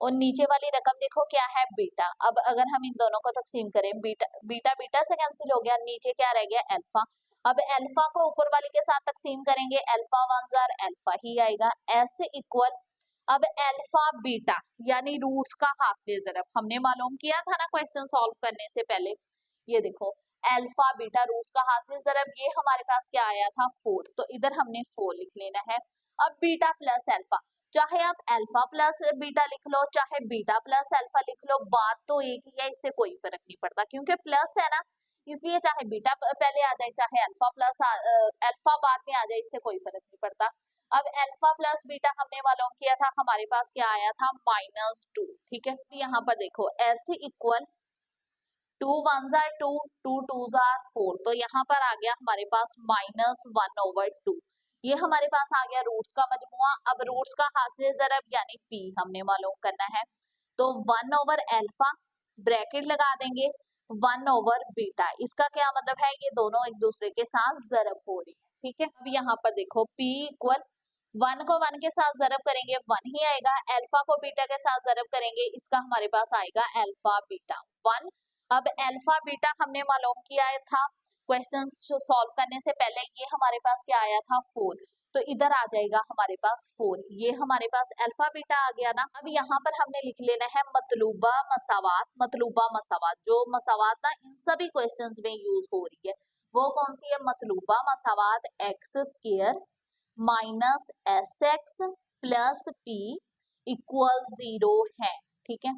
और नीचे वाली रकम देखो क्या है बीटा। अब अगर हम इन दोनों को तकसीम करें, बीटा बीटा बीटा से कैंसिल हो गया, नीचे क्या रह गया अल्फा। अब अल्फा को ऊपर वाली के साथ तकसीम करेंगे, अल्फा 1 जार अल्फा ही आएगा, ऐसे इक्वल। अब अल्फा बीटा यानी रूट्स का हासिल ज़रब हमने मालूम किया था ना क्वेश्चन सॉल्व करने से पहले, ये देखो अल्फा बीटा रूट्स का हासिल ज़रब, ये हमारे पास क्या आया था 4, तो इधर हमने 4 लिख लेना है। अब बीटा प्लस अल्फा, चाहे आप अल्फा प्लस बीटा लिख लो चाहे बीटा प्लस अल्फा लिख लो, बात तो एक ही है, इससे कोई फर्क नहीं पड़ता क्योंकि प्लस है ना, इसलिए चाहे बीटा पहले आ जाए चाहे अल्फा प्लस अल्फा बाद में आ जाए, इससे कोई फर्क नहीं पड़ता। अब अल्फा प्लस बीटा हमने मालूम किया था, हमारे पास क्या आया था -2, ठीक है। यहाँ पर देखो ऐसे इक्वल 2 1 जार 2, 2 2 जार 4, तो यहाँ पर आ गया हमारे पास -1/2, ये हमारे पास आ गया रूट्स का मजमुआ। अब रूट्स का हासिल ज़रब यानी p हमने मालूम करना है, तो 1/अल्फा ब्रैकेट लगा देंगे 1/बीटा, इसका क्या मतलब है, ये दोनों एक दूसरे के साथ ज़रब हो रही है, ठीक है। अब यहाँ पर देखो p इक्वल 1 को 1 के साथ ज़रब करेंगे 1 ही आएगा, अल्फा को बीटा के साथ ज़रब करेंगे, इसका हमारे पास आएगा अल्फा बीटा 1। अब अल्फा बीटा हमने मालूम किया था क्वेश्चन सॉल्व करने से पहले, ये हमारे पास क्या आया था 4, तो इधर आ जाएगा हमारे पास 4, ये हमारे पास अल्फा बीटा आ गया ना। अब यहाँ पर हमने लिख लेना है मतलूबा मसावात, मतलूबा मसावात जो मसावात ना इन सभी क्वेश्चंस में यूज हो रही है, वो कौन सी है, मतलूबा मसावात x square minus S x plus P equal 0 है, ठीक है।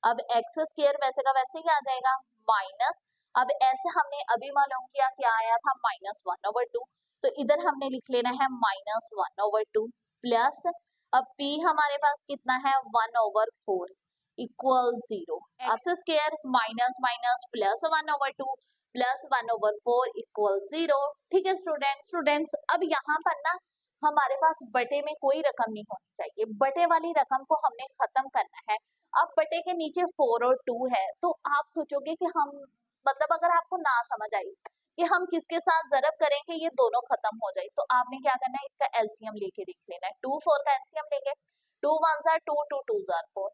अब एक्स स्क्वायर वैसे का वैसे ही आ जाएगा माइनस, अब ऐसे हमने अभी मालूम किया क्या आया था -1/2, तो इधर हमने लिख लेना है -1/2 प्लस, अब p हमारे पास कितना है 1/4 equal 0, x square minus minus plus 1/2 plus 1/4 equal 0, ठीक है स्टूडेंट्स। अब यहाँ पर ना हमारे पास बटे में कोई रकम नहीं होनी चाहिए, बटे वाली रकम को हमने खत्म करना है। अब बटे के नीचे 4 और 2 है, तो आप सोचोगे कि हम मतलब अगर आपको ना समझ आई कि हम किसके साथ ज़रब करेंगे ये दोनों खत्म हो जाए, तो आपने क्या करना है, इसका एलसीएम लेके देख लेना है, 2 4 का एलसीएम लेंगे, 2 1 जार 2, 2 2 जार 4,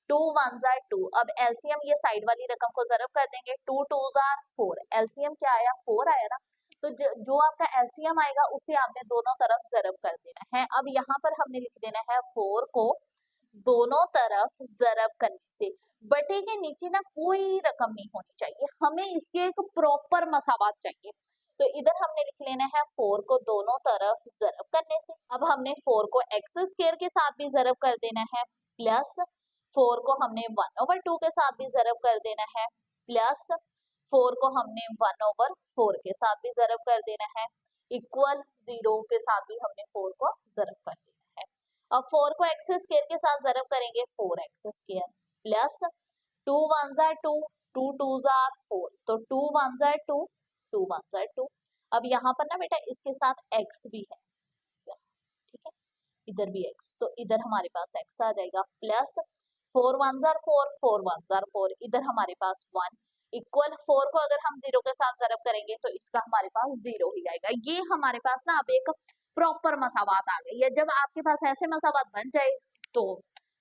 2 1 जार 2, अब एलसीएम ये साइड वाली रकम को ज़रब कर देंगे, 2 2 जार 4, एलसीएम क्या आया 4 आया ना, तो जो आपका एलसीएम आएगा उसे आपने दोनों तरफ ज़रब कर देना है। अब यहाँ पर हमने लिख देना है 4 को दोनों तरफ ज़रब करने से, बटे के नीचे ना कोई रकम नहीं होनी चाहिए, हमें इसके एक प्रॉपर मसावात चाहिए, तो इधर हमने लिख लेना है 4 को दोनों तरफ ज़रब करने से। अब हमने 4 को एक्स स्क्वायर के साथ भी ज़रब कर देना है, प्लस 4 को हमने 1/2 के साथ भी ज़रब कर देना है, प्लस 4 को हमने 1/4 के साथ भी ज़रब कर देना है, इक्वल 0 के साथ भी हमने 4 को ज़रब कर देना है। अब 4 को एक्स स्क्वायर के साथ ज़रब करेंगे 4x square plus 2 1 jar 2, 2 2 jar 4, तो 2 1 जार 2, 2 1 जार 2। अब यहाँ पर ना बेटा इसके साथ x भी है, ठीक है, इधर भी x, तो इधर हमारे पास x आ जाएगा, प्लस 4 1 जार 4, 4 1 जार 4, इधर हमारे पास 1 इक्वल 4 को अगर हम 0 के साथ ज़रब करेंगे तो इसका हमारे पास 0 ही आएगा। ये हमारे पास ना अब एक प्रॉपर मसावात आ गई है, जब आपके पास ऐसे मसावात बन जाए तो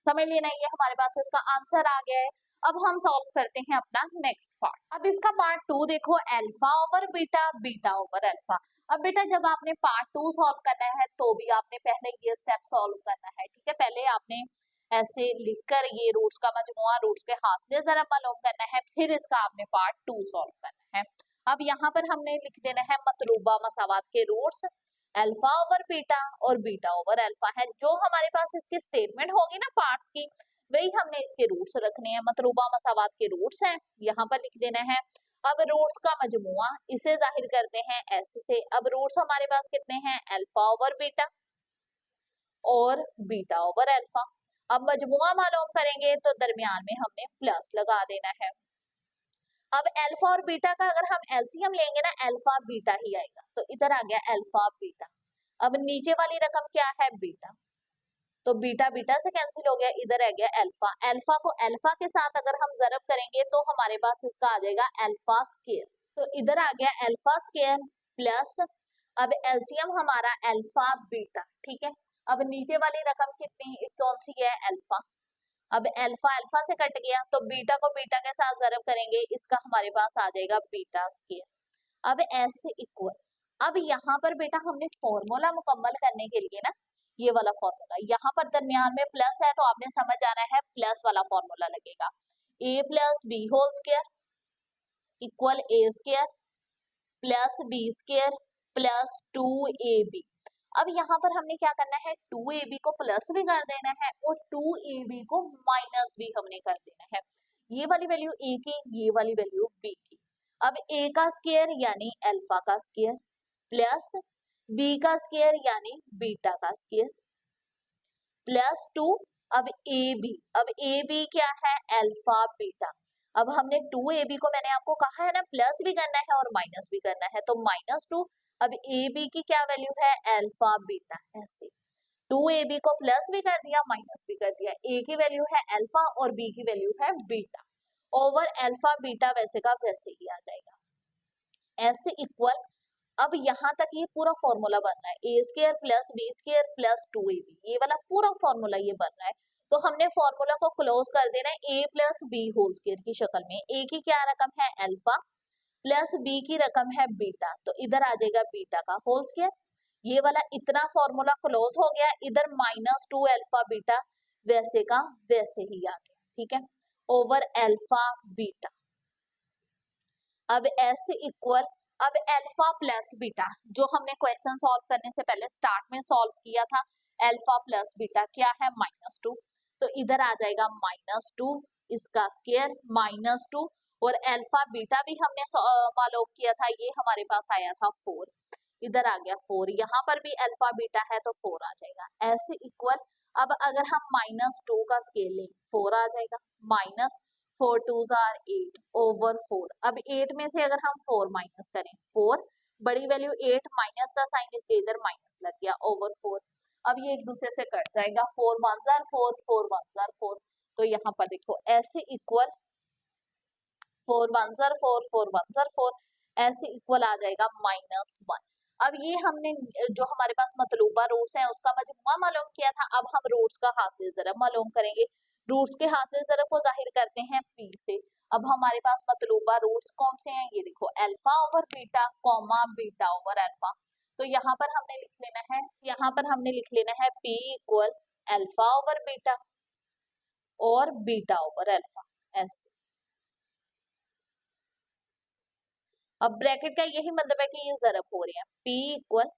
समझ लेना ये हमारे पास इसका आंसर आ गया है। अब हम सॉल्व करते हैं अपना नेक्स्ट पार्ट। अब इसका पार्ट 2 देखो, alpha over beta, beta over alpha. अब बेटा जब आपने पार्ट 2 सॉल्व करना है तो भी आपने पहले ये स्टेप सॉल्व करना है, ठीक है। पहले आपने ऐसे लिखकर ये रूट्स का मजमुआ, रूट्स के हासिल ज़रब मालूम करना है, फिर इसका आपने पार्ट 2 सॉल्व करना है। अब यहाँ पर हमने लिख देना है मतलूबा मसावात के रूट्स अल्फा ओवर बीटा और बीटा ओवर अल्फा है, जो हमारे पास इसकी स्टेटमेंट होगी ना पार्ट्स की, वही हमने इसके रूट्स रखने हैं, मतलूबा मसावात के रूट्स हैं, यहाँ पर लिख देना है। अब रूट्स का मजमुआ इसे जाहिर करते हैं एस से। अब रूट्स हमारे पास कितने हैं, अल्फा ओवर बीटा और बीटा ओवर अल्फा। अब मजमुआ मालूम करेंगे तो दरमियान में हमने प्लस लगा देना है। अब अल्फा और बीटा का अगर हम एलसीएम लेंगे ना, अल्फा बीटा ही आएगा, तो इधर आ गया अल्फा बीटा। अब नीचे वाली रकम क्या है बीटा, तो बीटा बीटा से कैंसिल हो गया, इधर रह गया अल्फा। अल्फा को अल्फा के साथ अगर हम जरब करेंगे तो हमारे पास इसका आ जाएगा अल्फा स्क्वायर। तो इधर आ गया अल्फा स्क्वायर प्लस, अब एलसीएम हमारा अल्फा बीटा, ठीक है। अब नीचे वाली रकम कितनी कौन सी है, अल्फा। अब अल्फा अल्फा से कट गया तो बीटा को बीटा के साथ जरब करेंगे, इसका हमारे पास आ जाएगा बीटा स्क्वायर। अब ऐसे इक्वल, अब यहाँ पर बेटा हमने फॉर्मूला मुकम्मल करने के लिए ना, ये वाला फॉर्मूला यहाँ पर दरमियान में प्लस है तो आपने समझ जाना है प्लस वाला फॉर्मूला लगेगा। A plus B whole square equal A square plus B square plus 2ab। अब यहाँ पर हमने क्या करना है, 2ab को प्लस भी कर देना है और 2ab को माइनस भी हमने कर देना है। ये वाली वैल्यू a की, ये वाली वैल्यू b की। अब a का स्क्वायर यानी अल्फा का स्क्वायर प्लस b का स्क्वायर यानी बीटा का स्क्वायर प्लस 2, अब ab क्या है, अल्फा बीटा। अब हमने 2ab को मैंने आपको कहा है ना प्लस भी करना है और माइनस भी करना है, तो -2। अब ab की क्या वैल्यू है, अल्फा बीटा। ऐसे 2ab को प्लस भी कर दिया माइनस भी कर दिया, a की वैल्यू है अल्फा और b की वैल्यू है बीटा, ओवर अल्फा बीटा वैसे का वैसे ही आ जाएगा। ऐसे इक्वल, अब यहाँ तक ये पूरा फॉर्मूला बन रहा है, A square plus B square plus 2ab, ये वाला पूरा फॉर्मूला ये बन रहा है। तो हमने फॉर्मूला को क्लोज कर देना है a plus B whole square की शक्ल में। a की क्या रकम है, अल्फा प्लस b की रकम है बीटा, तो इधर आ जाएगा बीटा का होल स्क्वायर। ये वाला इतना फॉर्मूला क्लोज हो गया, इधर -2 अल्फा बीटा वैसे का वैसे ही आ गया, ठीक है, ओवर अल्फा बीटा। अब ऐसे इक्वल, अब अल्फा प्लस बीटा जो हमने क्वेश्चन सॉल्व करने से पहले स्टार्ट में सॉल्व किया था, अल्फा प्लस बीटा क्या है, -2। तो इधर आ जाएगा -2 इसका स्क्वायर -2 और अल्फा बीटा भी हमने मालूम किया था, ये हमारे पास आया था 4, इधर आ गया 4, यहाँ पर भी अल्फा बीटा है तो 4 आ जाएगा। ऐसे इक्वल, अब अगर हम -2 का स्केल लें 4 आ जाएगा, -4 2s are 8 ओवर 4। अब 8 में से अगर हम 4 माइनस करें, 4 बड़ी वैल्यू 8 माइनस का साइन इसके इधर माइनस लग गया ओवर 4। अब ये एक दूसरे से कट जाएगा, 4 1s are 4 4 1s are 4। तो यहाँ पर देखो ऐसे equal 4 1s are 4 4 1s are 4, ऐसे इक्वल आ जाएगा -1। अब ये हमने जो हमारे पास मतलूबा रूट्स हैं उसका मजमुआ मालूम किया था, अब हम रूट्स का हासिल ज़रब मालूम करेंगे। रूट्स के हासिल ज़रब को जाहिर करते हैं p से। अब हमारे पास मतलूबा रूट्स कौन से हैं, ये देखो alpha over beta comma beta over alpha. तो यहाँ पर हमने लिख लेना है, यहाँ पर हमने लिख लेना है p equal alpha over beta और बीटा ओवर अल्फा ऐसे। अब ब्रैकेट का यही मतलब है कि ये ज़रब हो रहे हैं, p इक्वल,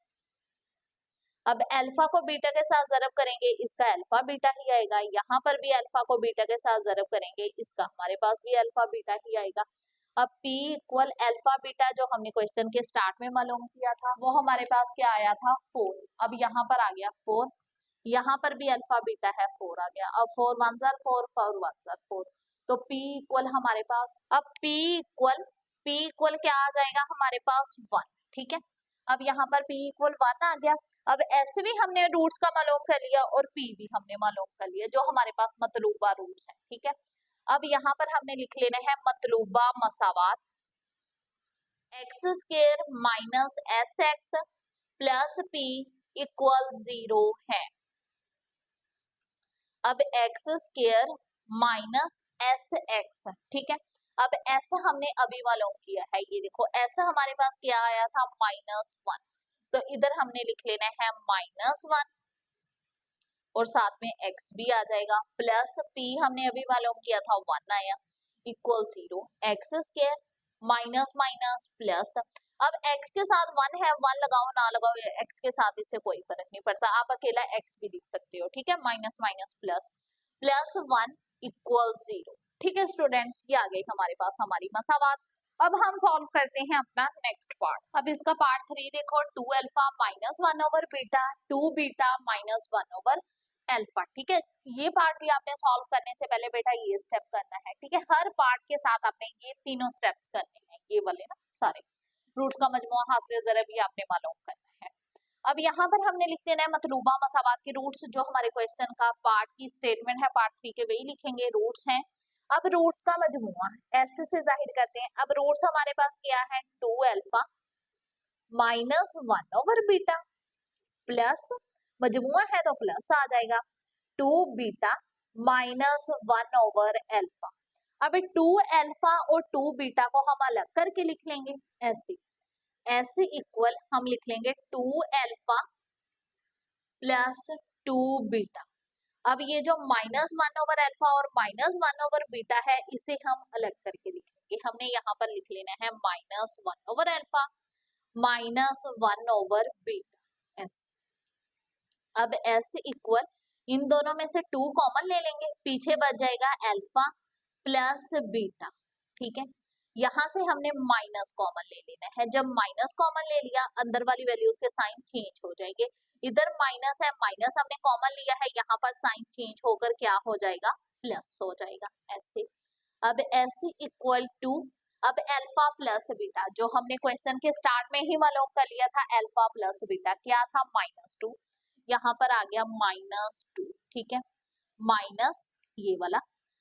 अब अल्फा को बीटा के साथ ज़रब करेंगे इसका अल्फा बीटा ही आएगा, यहाँ पर भी अल्फा को बीटा के साथ ज़रब करेंगे इसका हमारे पास भी अल्फा बीटा ही आएगा। अब p इक्वल अल्फा बीटा जो हमने क्वेश्चन के स्टार्ट में मालूम किया था वो हमारे पास क्या आया था, 4। अब यहाँ पर आ गया 4, यहाँ पर भी अल्फा बीटा है 4 आ गया। अब 4 1s are 4 4 1s are 4, तो p इक्वल हमारे पास, अब p इक्वल क्या आ जाएगा हमारे पास 1, ठीक है। अब यहाँ पर p इक्वल 1 आ गया। अब ऐसे भी हमने रूट्स का मालूम कर लिया और p भी हमने मालूम कर लिया जो हमारे पास मतलूबा रूट्स हैं, ठीक है। अब यहाँ पर हमने लिख लेना है मतलूबा मसावात, x square minus S x plus p equal 0 है। अब x square minus S x, ठीक है। अब ऐसा हमने अभी मालूम किया है, ये देखो ऐसा हमारे पास क्या आया था, -1। तो इधर हमने लिख लेना है -1 और साथ में x भी आ जाएगा प्लस p हमने अभी मालूम किया था 1 आया equal 0, x square minus minus plus. अब x के साथ 1 है, 1 लगाओ ना लगाओ x के साथ इससे कोई फर्क नहीं पड़ता, आप अकेला x भी लिख सकते हो, ठीक है। Minus minus plus, plus 1 equal 0, ठीक है स्टूडेंट्स। ये आ गई हमारे पास हमारी मसावात। अब हम सॉल्व करते हैं अपना नेक्स्ट पार्ट। अब इसका पार्ट 3 देखो, 2 alpha minus 1 over beta 2 beta minus 1 over alpha, ठीक है। ये पार्ट भी आपने सॉल्व करने से पहले बेटा ये स्टेप करना है, ठीक है। हर पार्ट के साथ आपने ये तीनों स्टेप्स करने हैं, ये वाले ना सारे रूट्स का मजमुआ हासिल ज़रब भी आपने मालूम करना है। अब यहाँ पर हमने लिख देना है मतलूबा मसावात के रूट्स, जो हमारे क्वेश्चन का पार्ट की स्टेटमेंट है, पार्ट 3 के वही लिखेंगे, रूट्स हैं। अब रूट्स का मजमुआ ऐसे से जाहिर करते हैं। अब रूट्स हमारे पास क्या है, 2 alpha minus 1 over beta plus, मजमुआ है तो प्लस आ जाएगा, 2 बीटा माइनस 1 ओवर अल्फा। अब 2 अल्फा और 2 बीटा को हम अलग करके लिख लेंगे, ऐसे इक्वल हम लिख लेंगे 2 अल्फा प्लस 2 बीटा। अब ये जो -1 ओवर अल्फा और -1 ओवर बीटा है, इसे हम अलग करके लिखेंगे। हमने यहाँ पर लिख लेना है -1 ओवर अल्फा -1 ओवर बीटा ऐसे। अब ऐसे इक्वल इन दोनों में से 2 कॉमन ले लेंगे, पीछे बच जाएगा अल्फा प्लस बीटा, ठीक है। यहाँ से हमने माइनस कॉमन ले लेना है। जब माइनस कॉमन ले लिया, अंदर वाली वैल्यूज के साइन चेंज हो जाएंगे। इधर माइनस है, माइनस हमने कॉमन लिया है, यहाँ पर साइन चेंज होकर क्या हो जाएगा, प्लस हो जाएगा ऐसे। अब ऐसे इक्वल टू, अब अल्फा प्लस बीटा, जो हमने क्वेश्चन के स्टार्ट में ही मालूम कर लिया था, अल्फा प्लस बीटा क्या था, -2, यहाँ पर आ गया -2, ठीक है, माइनस ये वाला।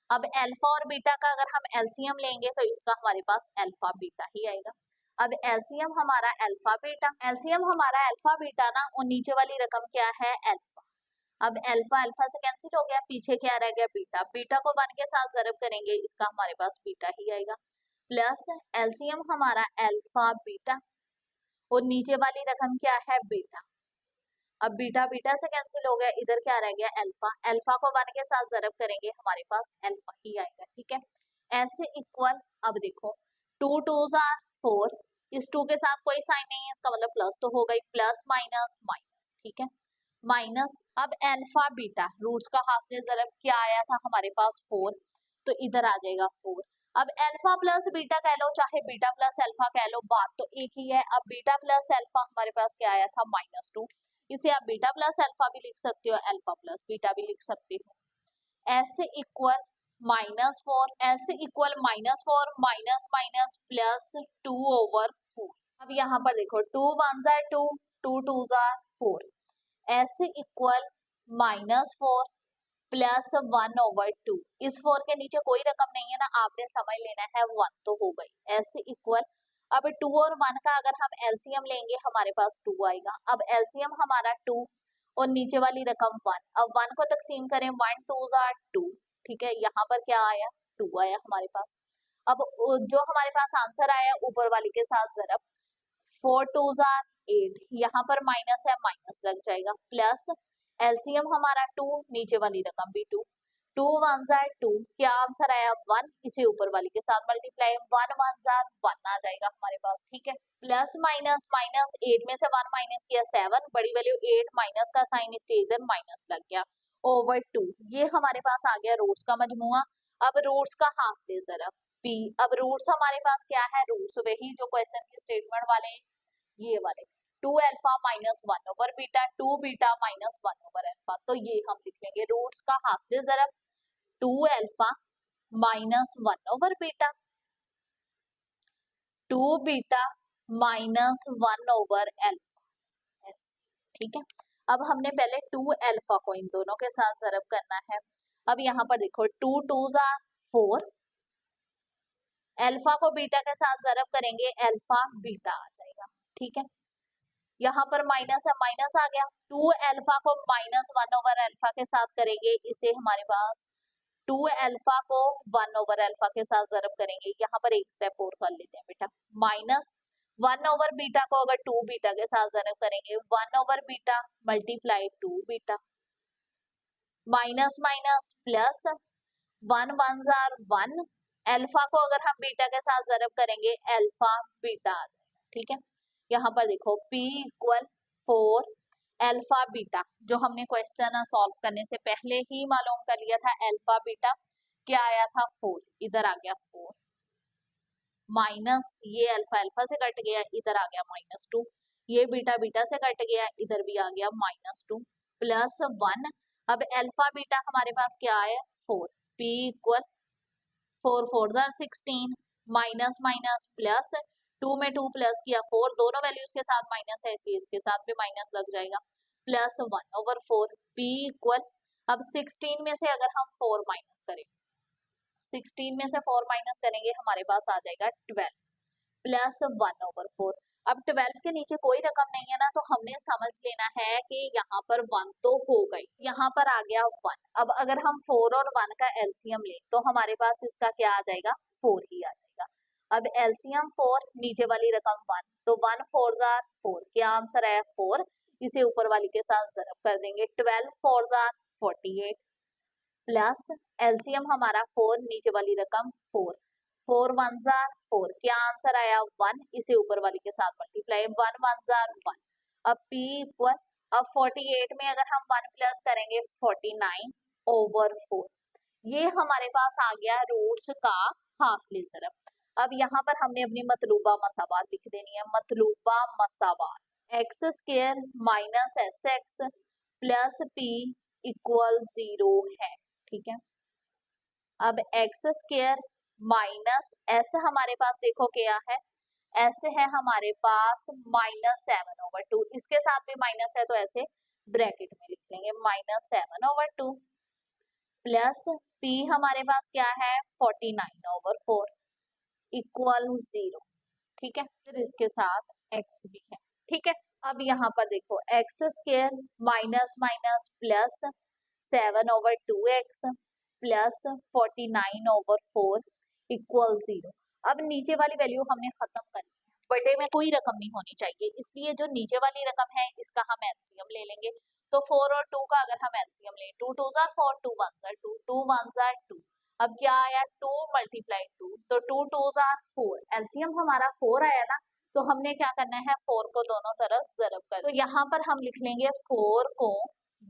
अब अल्फा और बीटा का अगर हम एलसीएम लेंगे तो इसका हमारे पास अल्फा बीटा ही आएगा। अब एलसीएम हमारा अल्फा बीटा, एलसीएम हमारा अल्फा बीटा ना, और नीचे वाली रकम क्या है, अल्फा। अब अल्फा अल्फा से कैंसिल हो गया, पीछे क्या रह गया, बीटा। बीटा को 1 के साथ ज़रब करेंगे, इसका हमारे पास बीटा ही आएगा, प्लस एलसीएम हमारा अल्फा बीटा और नीचे वाली रकम क्या है, बीटा। अब बीटा बीटा से कैंसिल हो गया, इधर क्या रह गया, अल्फा। अल्फा को 1 के साथ ज़रब करेंगे, हमारे पास अल्फा ही आएगा, ठीक है। ऐसे इक्वल, अब देखो 2 2s आर 4, इस 2 के साथ कोई साइन नहीं है, इसका मतलब प्लस तो हो गई, प्लस माइनस माइनस, ठीक है, माइनस। अब अल्फा बीटा रूट्स का हासिल ज़रब क्या आया था हमारे पास, 4, तो इधर आ जाएगा 4। अब अल्फा प्लस बीटा कह लो, चाहे बीटा प्लस अल्फा कह लो, बात तो एक ही है। अब बीटा प्लस अल्फा हमारे पास क्या आया था, -2, इसे आप बीटा प्लस अल्फा भी लिख सकते हो, अल्फा प्लस बीटा भी लिख सकते हो। ऐसे इक्वल -4, ऐसे equal -4 minus minus plus 2 over 4। अब यहाँ पर देखो 2 1s आर 2, 2 2s आर 4, ऐसे इक्वल -4 प्लस 1 ओवर 2। इस 4 के नीचे कोई रकम नहीं है ना, आपने समझ लेना है 1 तो हो गई, ऐसे इक्वल। अब 2 और 1 का अगर हम एलसीएम लेंगे, हमारे पास 2 आएगा। अब एलसीएम हमारा 2 और नीचे वाली रकम 1, अब 1 को तकसीम करें, 1 2s आर 2, ठीक है, यहाँ पर क्या आया, 2 आया हमारे पास। अब जो हमारे पास आंसर आया ऊपर वाली के साथ ज़रब, 4 2s आर 8, यहाँ पर माइनस है, माइनस लग जाएगा, प्लस एलसीएम हमारा 2, नीचे वाली रकम भी 2, 2 1s आर 2, क्या आंसर आया 1, इसे ऊपर वाली के साथ मल्टीप्लाई, 1 1s आर 1 आ जाएगा हमारे पास, ठीक है। प्लस माइनस माइनस, 8 में से 1 माइनस किया 7, बड़ी वैल्यू 8, माइनस का साइन इसलिए इधर माइनस लग गया, ओवर 2। ये हमारे पास आ गया रूट्स का मजमुआ। अब रूट्स का हासिल ज़रब p। अब रूट्स हमारे पास क्या है, रूट्स वही जो क्वेश्चन की स्टेटमेंट वाले, ये वाले 2 alpha minus 1 over beta, 2 beta minus 1 over alpha. तो ये हम लिख लेंगे रूट्स का हासिल ज़रब 2 alpha minus 1 over beta, 2 beta minus 1 over alpha, ठीक है। अब हमने पहले 2 अल्फा को इन दोनों के साथ ज़रब करना है। अब यहाँ पर देखो 2 2s आर 4, अल्फा को बीटा के साथ ज़रब करेंगे, अल्फा बीटा आ जाएगा, ठीक है। यहाँ पर माइनस है, माइनस आ गया, 2 अल्फा को -1 ओवर अल्फा के साथ करेंगे, इसे हमारे पास 2 अल्फा को 1 ओवर अल्फा के साथ ज़रब करेंगे। यहाँ पर एक स्टेप और कर लेते हैं बेटा, -1 ओवर बीटा को अगर 2 बीटा के साथ ज़रब करेंगे, 1 over beta multiply 2 beta, minus minus plus, 1 1s are 1, alpha को अगर हम बीटा के साथ ज़रब करेंगे, अल्फा बीटा आ जाएगा, ठीक है। यहाँ पर देखो p इक्वल 4 अल्फा बीटा, जो हमने क्वेश्चन सॉल्व करने से पहले ही मालूम कर लिया था, अल्फा बीटा क्या आया था, 4, इधर आ गया 4, माइनस ये अल्फा अल्फा से कट गया, इधर आ गया -2, ये बीटा बीटा से कट गया, इधर भी आ गया -2, प्लस 1। अब अल्फा बीटा हमारे पास क्या है, 4, p equal 4 4 16, minus minus plus 2 में 2 प्लस किया 4, दोनों वैल्यूज के साथ माइनस है इसलिए इसके साथ भी माइनस लग जाएगा, प्लस 1/4 p इक्वल, अब 16 में से अगर हम 4 माइनस करें, 16 में से 4 माइनस करेंगे हमारे पास आ जाएगा 12 प्लस 1/4। अब 12 के नीचे कोई रकम नहीं है ना, तो हमने समझ लेना है कि यहाँ पर 1 तो हो गई, यहाँ पर आ गया 1। अब अगर हम 4 और 1 का एलसीएम ले तो हमारे पास इसका क्या आ जाएगा, 4 ही आ जाएगा। अब एलसीएम 4, नीचे वाली रकम 1, तो 1 4 जार 4, क्या आंसर है 4, इसे ऊपर वाली के साथ ज़रब कर देंगे, 12 4 जार 48 प्लस एलसीएम हमारा 4, नीचे वाली रकम 4, 4 1 जार 4, क्या आंसर आया 1, इसे ऊपर वाली के साथ मल्टीप्लाई, 1 1 जार 1। अब p इक्वल, अब 48 में अगर हम 1 प्लस करेंगे 49/4, ये हमारे पास आ गया रूट्स का हासिल ज़रब। अब यहाँ पर हमने अपनी मतलूबा मसावात लिख देनी है, मतलूबा मसावात x square minus S x plus P equal 0 है, ठीक है। अब एक्स स्क्वायर माइनस एस हमारे पास देखो क्या है, एस है हमारे पास -7/2, इसके साथ भी माइनस है तो ऐसे ब्रैकेट में लिख लेंगे -7/2 प्लस पी हमारे पास क्या है 49/4 इक्वल 0, ठीक है। फिर इसके साथ एक्स भी है, ठीक है। अब यहाँ पर देखो x square minus minus plus 7/2x plus 49/4 equal 0। अब नीचे वाली वैल्यू हमने खत्म करनी है, बटे में कोई रकम नहीं होनी चाहिए, इसलिए जो नीचे वाली रकम है इसका हम एलसीएम ले लेंगे। तो 4 और 2 का अगर हम एलसीएम लें, 2 2 जार 4, 2 1 जार 2, 2 1 जार 2, अब क्या आया 2 मल्टीप्लाई 2, तो 2 2 जार 4, एलसीएम हमारा 4 आया ना, तो हमने क्या करना है 4 को दोनों तरफ ज़रब कर, तो यहाँ पर हम लिख लेंगे 4 को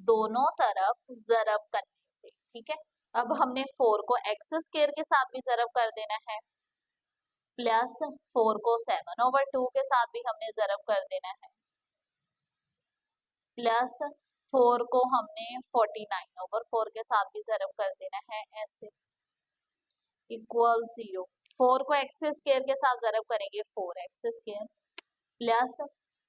दोनों तरफ ज़रब करने से, ठीक है। अब हमने 4 को एक्स स्क्वायर के साथ भी ज़रब कर देना है, प्लस 4 को 7/2 के साथ भी हमने ज़रब कर देना है, प्लस 4 को हमने 49/4 के साथ भी ज़रब कर देना है, ऐसे इक्वल 0। 4 को एक्स स्क्वायर के साथ ज़रब करेंगे 4x square plus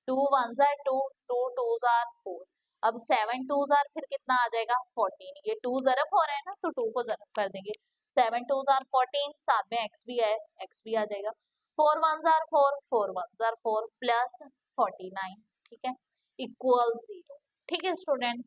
2 1 jar 2, 2 2 jar 4, अब 7 2 जार फिर कितना आ जाएगा 14, ये 2 ज़रब हो रहा है ना तो 2 को ज़रब कर देंगे, 7 2 जार 14, साथ में x भी है, x भी आ जाएगा, 4 1 जार 4, 4 1 जार 4 प्लस 49, ठीक है, इक्वल 0, ठीक है स्टूडेंट्स।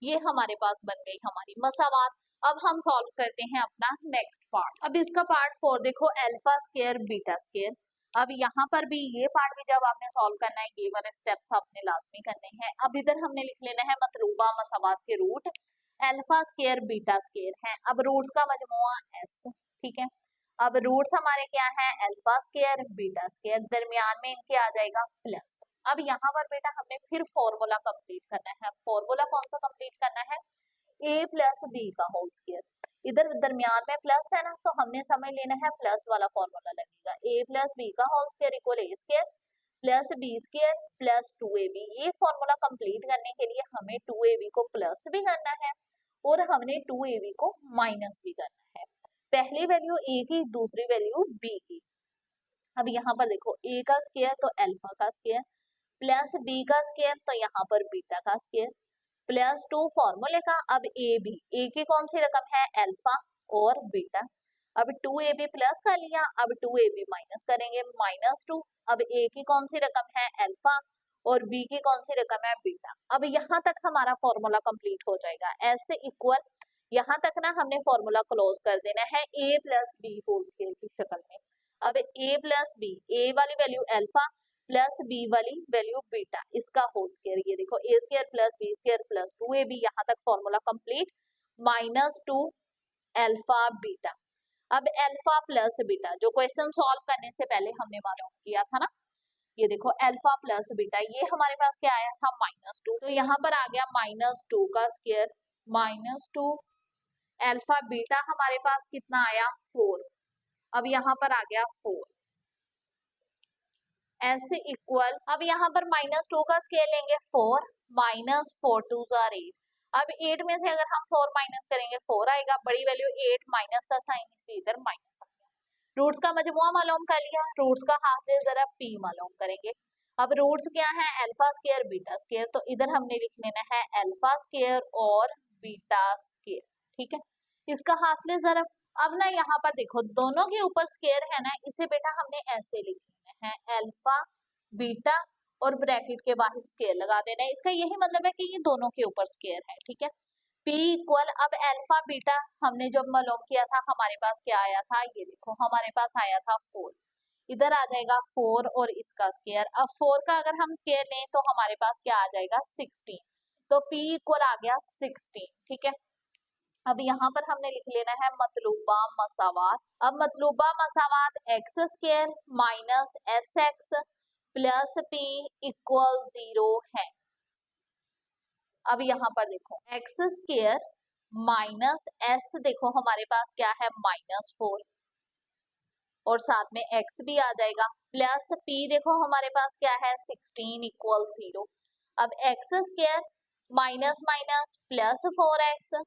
ये हमारे पास बन गई हमारी मसावात। अब हम सॉल्व करते हैं अपना नेक्स्ट पार्ट। अब इसका पार्ट 4 देखो, अल्फा स्क्वायर बीटा स्क्वायर। अब यहाँ पर भी ये पार्ट भी जब आपने सॉल्व करना है, ये वाले स्टेप्स आपने लाजमी करने हैं। अब इधर हमने लिख लेना है मतलूबा मसावात के root, alpha square beta square है, अब रूट्स का मजमुआ s, ठीक है। अब रूट्स हमारे क्या है अल्फा स्क्वायर बीटा स्क्वायर, दरमियान में इनके आ जाएगा प्लस। अब यहाँ पर बेटा हमने फिर फॉर्मूला कंप्लीट करना है, फॉर्मूला कौन सा कंप्लीट करना है, a प्लस बी का होल स्क्वायर, इधर दरमियान में प्लस है ना तो हमने समझ लेना है प्लस वाला फॉर्मूला लगेगा, a प्लस बी का whole square equal a square plus B square plus 2ab। ये फॉर्मूला कंप्लीट करने के लिए हमें 2ab को प्लस भी करना है और हमने 2ab को माइनस भी करना है, पहली वैल्यू a की, दूसरी वैल्यू b की। अब यहाँ पर देखो a का स्क्वायर तो अल्फा का स्क्वायर प्लस b का स्क्वायर तो यहाँ पर बीटा का स्क्वायर प्लस 2 फॉर्मूले का। अब a भी, a की कौन सी रकम है अल्फा और बीटा, अब 2ab प्लस कर लिया, अब 2ab माइनस करेंगे -2, अब a की कौन सी रकम है अल्फा और b की कौन सी रकम है बीटा। अब यहाँ तक हमारा फॉर्मूला कंप्लीट हो जाएगा, ऐसे इक्वल यहाँ तक ना हमने फॉर्मूला क्लोज कर देना है a plus B whole square की शक्ल में। अब a प्लस बी, a वाली वैल्यू अल्फा प्लस b वाली वैल्यू बीटा, इसका होल स्क्वायर, ये देखो a square plus b square plus 2ab, यहाँ तक फॉर्मूला कंप्लीट, -2 अल्फा बीटा। अब अल्फा प्लस बीटा जो क्वेश्चन सॉल्व करने से पहले हमने मालूम किया था ना, ये देखो अल्फा प्लस बीटा, ये हमारे पास क्या आया था -2, तो यहाँ पर आ गया -2 का स्क्वायर -2 अल्फा बीटा हमारे पास कितना आया 4, अब यहाँ पर आ गया 4 ऐसे इक्वल, अब यहाँ पर -2 का स्केल लेंगे 4 -4 2 जार 8, अब 8 में से अगर हम 4 माइनस करेंगे 4 आएगा, बड़ी वैल्यू 8 माइनस का साइन इसी इधर माइनस आ गया, रूट्स का मजमुआ मालूम कर लिया, रूट्स का हासिल ज़रब p मालूम करेंगे। अब रूट्स क्या है, अल्फा स्क्वायर बीटा स्क्वायर, तो इधर हमने लिख लेना है अल्फा स्क्वायर और बीटा स्क्वायर, ठीक है। इसका हासिल ज़रब, अब ना यहाँ पर देखो दोनों के ऊपर स्क्वायर है ना, इसे बेटा हमने ऐसे लिख लेना है अल्फा बीटा और ब्रैकेट के बाहर स्क्वायर लगा देना है। इसका यही मतलब है कि ये दोनों के ऊपर स्क्वायर है, ठीक है। P इक्वल, अब अल्फा बीटा हमने जब मालूम किया था हमारे पास क्या आया था, ये देखो हमारे पास आया था 4, इधर आ जाएगा 4 और इसका स्क्वायर। अब 4 का अगर हम स्क्वायर लें तो हमारे पास क्या आ जाएगा 16, तो P इक्वल आ गया 16, ठीक है। अब यहाँ पर हमने लिख लेना है मतलूबा मसावात। अब मतलूबा मसावात x square minus S x plus P equal 0 है। अब यहाँ पर देखो एक्स स्क्वायर माइनस एस, देखो हमारे पास क्या है -4 और साथ में एक्स भी आ जाएगा, प्लस पी देखो हमारे पास क्या है 16 इक्वल 0। अब x square minus minus plus 4x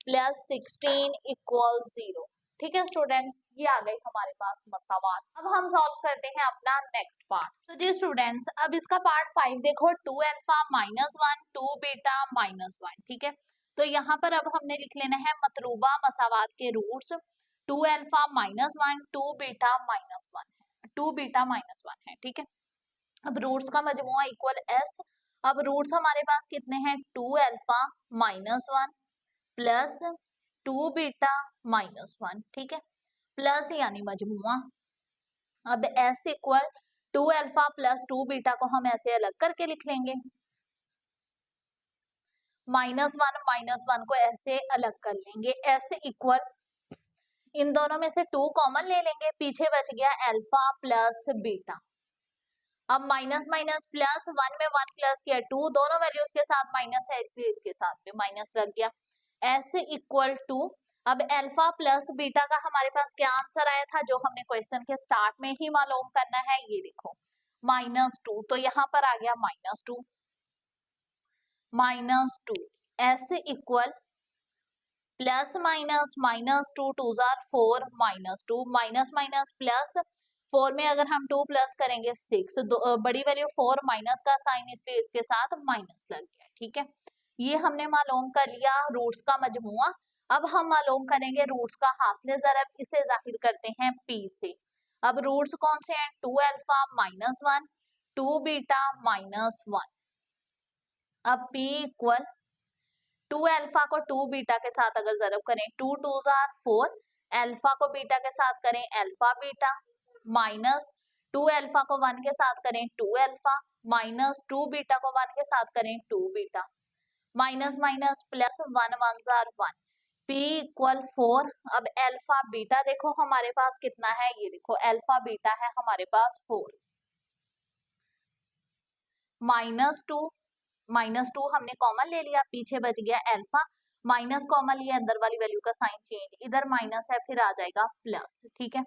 plus 16 equal 0, ठीक है स्टूडेंट्स, ये आ गई हमारे पास मसावात। अब हम सॉल्व करते हैं अपना नेक्स्ट पार्ट। तो जी स्टूडेंट्स, अब इसका पार्ट 5 देखो, 2 अल्फा माइनस 1 2 बीटा माइनस 1, ठीक है। तो यहाँ पर अब हमने लिख लेना है मतलूबा मसावात के रूट्स, 2 अल्फा माइनस 1 2 बीटा माइनस 1 है, 2 बीटा माइनस 1 है, ठीक है। अब रूट्स का मजमुआ इक्वल s, अब रूट्स हमारे पास कितने हैं, 2 alpha minus 1 plus 2 beta minus 1, ठीक है, प्लस यानी मजमुआ। अब s equal 2 alpha plus 2 beta को हम ऐसे अलग करके लिख लेंगे, माइनस वन को ऐसे अलग कर लेंगे, s इक्वल इन दोनों में से 2 कॉमन ले लेंगे, पीछे बच गया अल्फा प्लस बीटा। अब माइनस माइनस प्लस, 1 में 1 प्लस किया 2, दोनों वैल्यूज के साथ माइनस है इसलिए इसके साथ भी माइनस लग गया, s इक्वल टू, अब अल्फा प्लस बीटा का हमारे पास क्या आंसर आया था जो हमने क्वेश्चन के स्टार्ट में ही मालूम करना है, ये देखो -2, तो यहाँ पर आ गया -2 s equal plus minus -2 2 jar 4 -2 minus minus plus, 4 में अगर हम 2 प्लस करेंगे 6, बड़ी वैल्यू 4 माइनस का साइन इसलिए इसके साथ माइनस लग गया, ठीक है। ये हमने मालूम कर लिया रूट्स का मजमुआ। अब हम मालूम करेंगे रूट्स का हासिल ज़रब, इसे जाहिर करते हैं p से। अब रूट्स कौन से हैं, 2 अल्फा माइनस 1 2 बीटा माइनस 1। अब p इक्वल 2 अल्फा को 2 बीटा के साथ अगर ज़रब करें 2 2 जार 4, अल्फा को बीटा के साथ करें अल्फा बीटा, माइनस 2 अल्फा को 1 के साथ करें 2 अल्फा, माइनस 2 बीटा को 1 के साथ करें 2 beta, minus minus plus, 1 1 jar 1, p equal 4। अब अल्फा बीटा देखो हमारे पास कितना है, ये देखो अल्फा बीटा है हमारे पास 4, -2 हमने कॉमन ले लिया, पीछे बच गया अल्फा, माइनस कॉमन लिया, अंदर वाली वैल्यू का साइन चेंज, इधर माइनस है फिर आ जाएगा प्लस, ठीक है,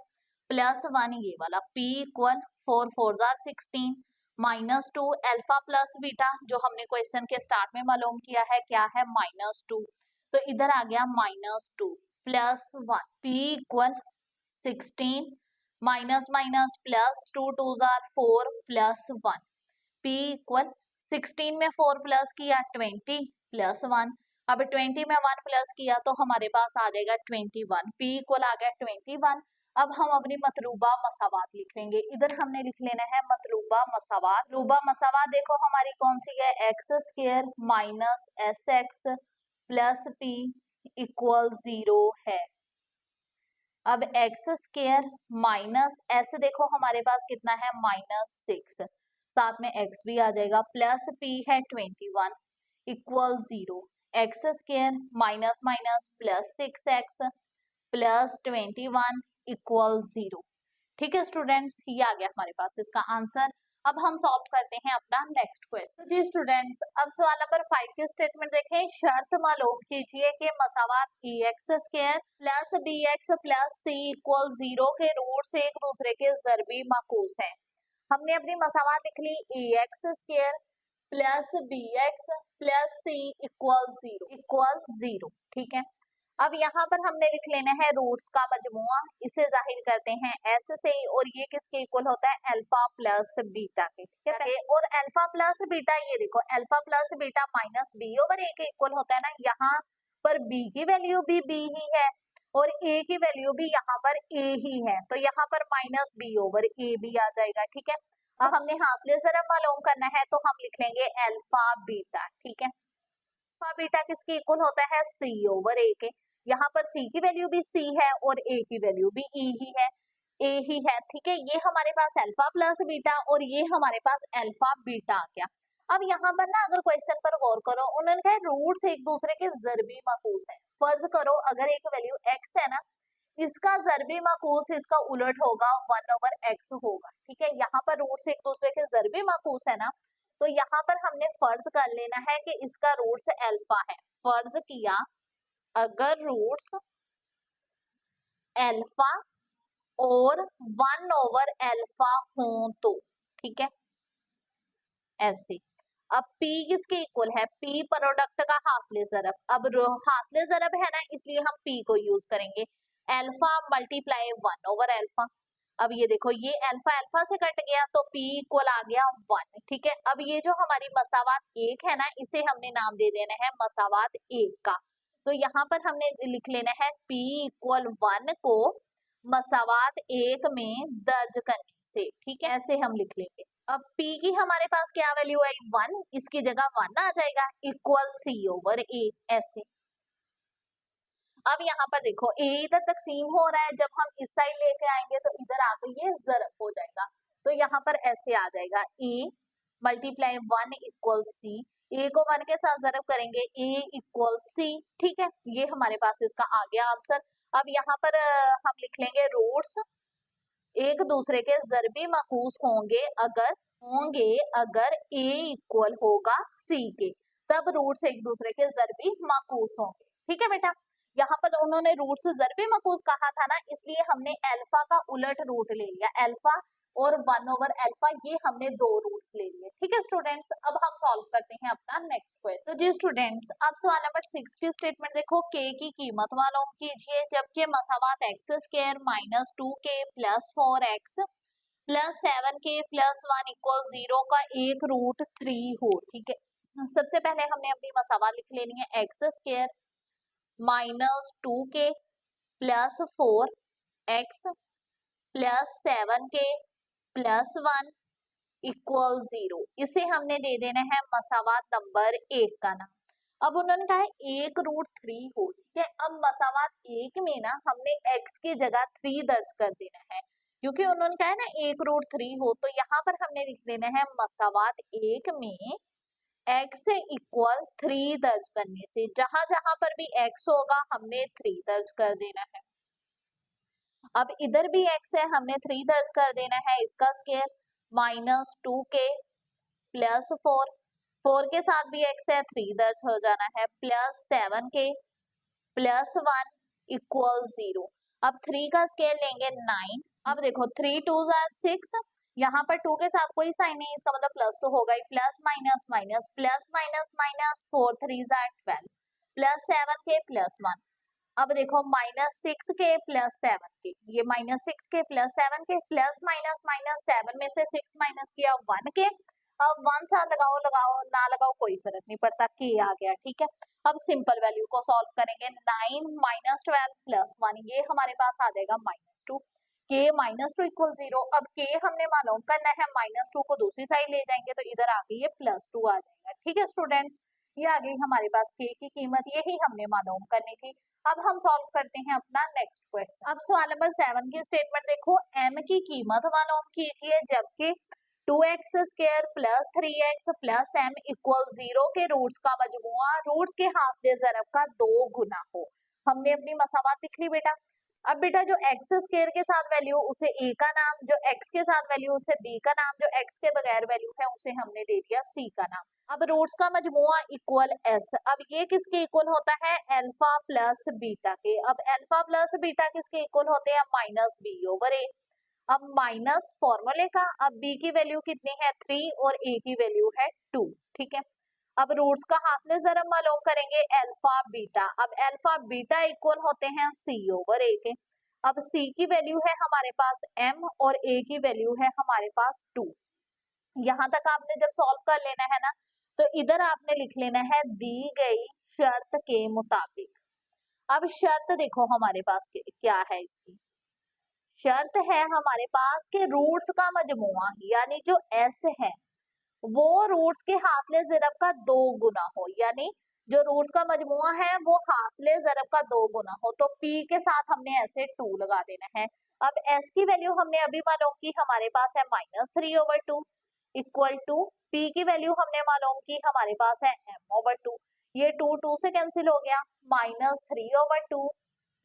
+1 ये वाला, p equal 4 4 jar 16 -2 alpha plus beta जो हमने क्वेश्चन के स्टार्ट में मालूम किया है क्या है -2, तो इधर आ गया -2 +1, p equal 16 minus minus plus 2 2 jar 4 +1, p equal 16 में 4 प्लस किया 20 +1, अब 20 में 1 प्लस किया तो हमारे पास आ जाएगा 21, p इक्वल आ गया 21। अब हम अपनी मतलूबा मसावात लिख लेंगे, इधर हमने लिख लेना है मतलूबा मसावात। मतलूबा मसावात देखो हमारी कौन सी है, x square minus S x plus P equal 0 है। अब एक्स स्क्वायर माइनस एस देखो हमारे पास कितना है -6, साथ में x भी आ जाएगा, प्लस p है 21 equal 0, x square minus minus plus 6x plus 21 equal 0, ठीक है स्टूडेंट्स, ये आ गया हमारे पास इसका आंसर। अब हम सॉल्व करते हैं अपना नेक्स्ट क्वेश्चन। तो जी स्टूडेंट्स, अब सवाल नंबर 5 की स्टेटमेंट देखें, शर्त मालूम कीजिए कि मसावात x square plus B x plus C equal 0 के रूट्स एक दूसरे के ज़रबी माकूस हैं। हमने अपनी मसावात लिख ली, x square plus B x plus C equal 0, ठीक है। अब यहाँ पर हमने लिख लेना है रूट्स का मजमुआ, इसे जाहिर करते हैं एस से, और ये किसके इक्वल होता है अल्फा प्लस बीटा के, ठीक है। और अल्फा प्लस बीटा, ये देखो alpha plus beta minus B over A के इक्वल होता है ना। यहाँ पर बी की वैल्यू भी बी ही है और ए की वैल्यू भी यहाँ पर ए ही है, तो यहाँ पर माइनस बी ओवर ए भी आ जाएगा, ठीक है। अब हमने हासिल ज़रब मालूम करना है तो हम लिख लेंगे अल्फा बीटा, ठीक है। अल्फा बीटा किसके इक्वल होता है सी ओवर ए के। यहाँ पर सी की वैल्यू भी सी है और ए की वैल्यू भी ई ही है, ए ही है, ठीक है। ये हमारे पास अल्फा प्लस बीटा और ये हमारे पास अल्फा बीटा आ गया। अब यहाँ पर ना अगर क्वेश्चन पर गौर करो, उन्होंने कहा रूट्स एक दूसरे के ज़रबी माकूस हैं। फर्ज करो अगर एक वैल्यू एक्स है ना, इसका ज़रबी माकूस इसका उलट होगा 1 ओवर एक्स होगा, ठीक है। यहाँ पर रूट्स एक दूसरे के ज़रबी माकूस है ना, तो यहाँ पर हमने फर्ज कर लेना है कि इसका रूट्स अल्फा है। फर्ज किया अगर रूट्स अल्फा और 1 ओवर अल्फा हो तो, ठीक है, ऐसे। अब P किसके इक्वल है, P प्रोडक्ट का हासिल ज़रब। अब हासिल ज़रब है ना, इसलिए हम P को यूज करेंगे, अल्फा मल्टीप्लाई 1 ओवर अल्फा। अब ये देखो ये अल्फा अल्फा से कट गया तो P इक्वल आ गया 1, ठीक है। अब ये जो हमारी मसावात 1 है ना, इसे हमने नाम दे देना है मसावात 1 का। तो यहाँ पर हमने लिख लेना है P इक्वल 1 को मसावात 1 में दर्ज करने से, ठीक है, ऐसे हम लिख लेंगे। अब P की हमारे पास क्या वैल्यू आई 1, इसकी जगह 1 आ जाएगा, इक्वल C ओवर A, ऐसे। अब यहाँ पर देखो A इधर तकसीम हो रहा है, जब हम इस साइड लेके आएंगे तो इधर आकर ये ज़रब हो जाएगा, तो यहाँ पर ऐसे आ जाएगा A multiply 1 equal C। A को 1 के साथ ज़रब करेंगे A इक्वल C, ठीक है। ये हमारे पास इसका आ गया आंसर। अब यहाँ पर हम लिख लेंगे रूट्स एक दूसरे के ज़रबी माकूस अगर A इक्वल होगा C के, तब रूट्स एक दूसरे के ज़रबी माकूस होंगे, ठीक है बेटा। यहाँ पर उन्होंने रूट्स ज़रबी माकूस कहा था ना, इसलिए हमने अल्फा का उलट रूट ले लिया, अल्फा और 1 ओवर अल्फा, ये हमने दो रूट्स ले लिए, ठीक है स्टूडेंट्स। अब हम सॉल्व करते हैं अपना नेक्स्ट क्वेश्चन। तो जी स्टूडेंट्स, अब सवाल नंबर 6 की स्टेटमेंट देखो, k की कीमत मालूम कीजिए जबकि मसावात x square minus 2k plus 4x plus 7k plus 1 equal 0 का एक रूट 3 हो, ठीक है। सबसे पहले हमने अपनी मसावात लिख लेनी है, x square minus 2k plus 4x plus 7k plus 1 equal 0, इसे हमने दे देना है मसावात नंबर 1 का नाम। अब उन्होंने कहा है एक रूट 3 हो, ठीक है। अब मसावात 1 में ना हमने x की जगह 3 दर्ज कर देना है, क्योंकि उन्होंने कहा है ना एक रूट 3 हो, तो यहाँ पर हमने लिख देना है मसावात 1 में x इक्वल 3 दर्ज करने से जहां जहां पर भी x होगा हमने 3 दर्ज कर देना है। अब इधर भी x है, हमने 3 दर्ज कर देना है, इसका स्क्वायर माइनस 2k प्लस 4 के साथ भी x है, 3 दर्ज हो जाना है, प्लस 7k प्लस 1 इक्वल 0। अब 3 का स्केल लेंगे 9। अब देखो 3 2s आर 6, यहाँ पर 2 के साथ कोई साइन नहीं, इसका मतलब प्लस तो होगा ही, plus minus minus plus minus minus 4 3s are 12 plus 7k plus 1। अब देखो माइनस 6k प्लस 7k, ये minus 6k plus 7k plus minus minus 7 में से 6 माइनस किया 1k। अब 1 साथ लगाओ लगाओ ना लगाओ कोई फर्क नहीं पड़ता, k आ गया, ठीक है। अब सिंपल वैल्यू को सॉल्व करेंगे, 9 माइनस 12 प्लस 1, ये हमारे पास आ जाएगा -2, k -2 इक्वल 0। अब k हमने मालूम करना है, -2 को दूसरी साइड ले जाएंगे तो इधर आके ये +2 आ जाएगा, ठीक है स्टूडेंट्स। ये आ गई हमारे पास k की कीमत, यही हमने मालूम करनी थी। अब हम सॉल्व करते हैं अपना नेक्स्ट क्वेश्चन। अब सवाल नंबर 7 की स्टेटमेंट देखो, m की कीमत मालूम कीजिए जबकि 2x square plus 3x plus m equal 0 के रूट्स का मजमुआ रूट्स के हासिल ज़रब का 2 गुना हो। हमने अपनी मसावात लिख ली बेटा। अब बेटा जो x स्क्वायर के साथ वैल्यू उसे a का नाम, जो x के साथ वैल्यू उसे b का नाम, जो x के बगैर वैल्यू है उसे हमने दे दिया c का नाम। अब रूट्स का मजमुआ इक्वल s, अब ये किसके इक्वल होता है अल्फा प्लस बीटा के। अब अल्फा प्लस बीटा किसके इक्वल होते हैं माइनस b ओवर a। अब माइनस फॉर्मूले का, अब b की वैल्यू कितनी है 3 और a की वैल्यू है 2, ठीक है। अब रूट्स का हाफले जरब मालूम करेंगे अल्फा बीटा। अब अल्फा बीटा इक्वल होते हैं सी ओवर ए के। अब सी की वैल्यू है हमारे पास m और a की वैल्यू है हमारे पास 2। यहाँ तक आपने जब सॉल्व कर लेना है ना, तो इधर आपने लिख लेना है दी गई शर्त के मुताबिक। अब शर्त देखो हमारे पास क्या है, इसकी शर्त है हमारे पास के रूट्स का मजमुआ यानी जो s है वो रूट्स के हासले ज़रब का 2 गुना हो, यानी जो रूट्स का मजमुआ है वो हासले ज़रब का 2 गुना हो। तो p के साथ हमने ऐसे 2 लगा देना है। अब s की वैल्यू हमने अभी मालूम की, हमारे पास है -3/2 इक्वल टू p की वैल्यू हमने मालूम की, हमारे पास है m/2। ये 2 से कैंसिल हो गया, -3/2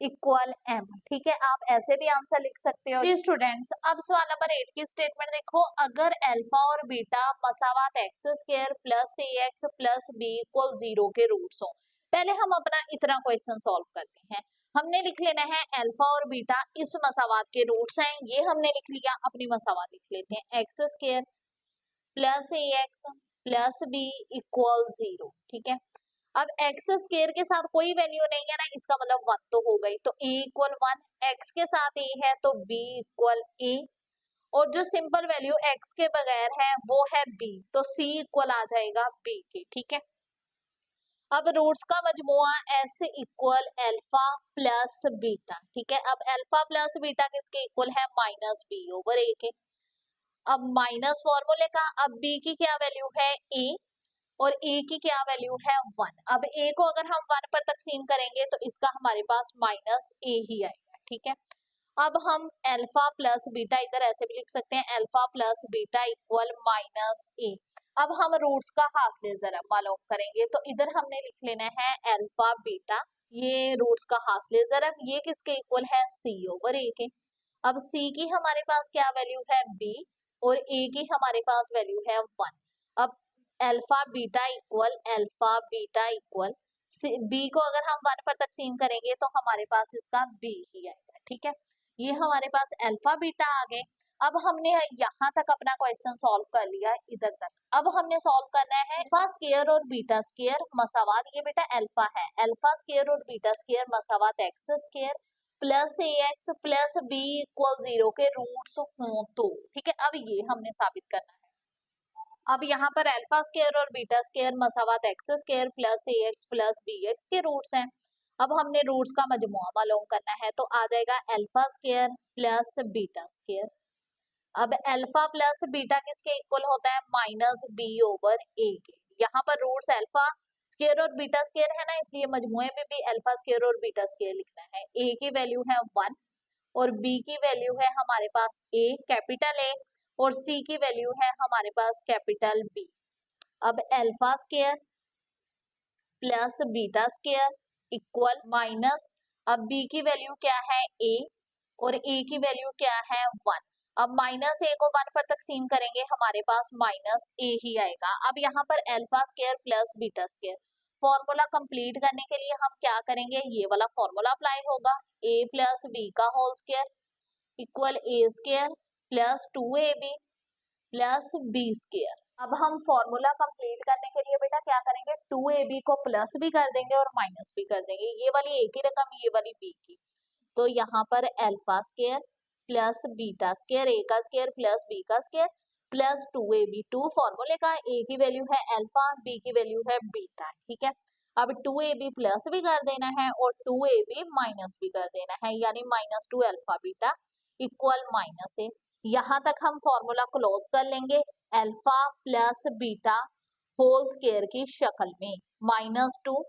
इक्वल m। ठीक है, आप ऐसे भी आंसर लिख सकते हो। जी स्टूडेंट्स, अब सवाल नंबर 8 की स्टेटमेंट देखो। अगर अल्फा और बीटा मसावात x square plus A x plus B equal 0 के रूट्स हो। पहले हम अपना इतना क्वेश्चन सॉल्व करते हैं। हमने लिख लेना है अल्फा और बीटा इस मसावात के रूट्स हैं, ये हमने लिख लिया। अपनी मसावात लिख लेते हैं, x square plus A x plus B equal 0। ठीक है, अब एक्स स्क्वायर के साथ कोई वैल्यू नहीं है ना, इसका मतलब 1 तो हो गई, तो a इक्वल 1, एक्स के साथ a है तो b इक्वल a, और जो सिंपल वैल्यू x के बगैर है वो है b, तो c इक्वल आ जाएगा b के। ठीक है, अब रूट्स का मजमुआ s equal alpha plus beta. ठीक है, अब अल्फा प्लस बीटा किसके इक्वल है, -b/a के। अब माइनस फॉर्मूले का, अब b की क्या वैल्यू है a और a की क्या वैल्यू है 1। अब a को अगर हम 1 पर तकसीम करेंगे तो इसका हमारे पास -a ही आएगा। ठीक है, अब हम अल्फा प्लस बीटा इधर ऐसे भी लिख सकते हैं, alpha plus beta equal -a। अब हम रूट्स का हासले ज़रब मालूम करेंगे, तो इधर हमने लिख लेना है अल्फा बीटा, ये रूट्स का हासले ज़रब, ये किसके इक्वल है, c/a के। अब c की हमारे पास क्या वैल्यू है b और a की हमारे पास वैल्यू है 1। अब अल्फा बीटा इक्वल बी को अगर हम 1 पर तकसीम करेंगे तो हमारे पास इसका b ही आएगा। ठीक है, ये हमारे पास अल्फा बीटा आ गए। अब हमने यहाँ तक अपना क्वेश्चन सॉल्व कर लिया इधर तक। अब हमने सॉल्व करना है अल्फा स्क्वायर और बीटा स्क्वायर मसावात, ये बेटा अल्फा है, अल्फा स्क्वायर और बीटा स्क्वायर मसावात x square plus A x plus B equal 0 के रूट्स हों तो। ठीक है, अब ये हमने साबित करना है। अब यहाँ पर अल्फा स्क्वायर और बीटा स्क्वायर मसावात x square plus A x plus B x के रूट्स हैं। अब हमने रूट्स का मजमुआ मालूम करना है, तो आ जाएगा alpha square plus beta square. अब अल्फा प्लस बीटा किसके इक्वल होता है, -b/a के। यहाँ पर रूट्स अल्फा स्क्वायर और बीटा स्क्वायर है ना, इसलिए मजमुए में भी अल्फा स्क्वायर और बीटा स्क्वायर लिखना है। a की वैल्यू है 1 और b की वैल्यू है हमारे पास a कैपिटल A और c की वैल्यू है हमारे पास कैपिटल B। अब alpha square plus beta square equal minus, अब b की वैल्यू क्या है a और a की वैल्यू क्या है 1। अब -a को 1 पर तकसीम करेंगे, हमारे पास -a ही आएगा। अब यहाँ पर alpha square plus beta square formula complete करने के लिए हम क्या करेंगे, ये वाला फॉर्मूला अप्लाई होगा, a प्लस b का whole square equal a square plus 2ab plus b square. अब हम फॉर्मूला कंप्लीट करने के लिए बेटा क्या करेंगे, 2ab को प्लस भी कर देंगे और माइनस भी कर देंगे, ये वाली a की रकम ये वाली b की। तो यहाँ पर alpha square plus beta square, a का स्क्वायर प्लस b का स्क्वायर प्लस 2ab। 2 फॉर्मूले का, a की वैल्यू है अल्फा, b की वैल्यू है बीटा। ठीक है, अब 2ab प्लस भी कर देना है और 2ab माइनस भी कर देना है, यानी -2 अल्फा बीटा इक्वल -a। यहाँ तक हम फॉर्मूला क्लोज कर लेंगे alpha plus beta whole square की शक्ल में, -2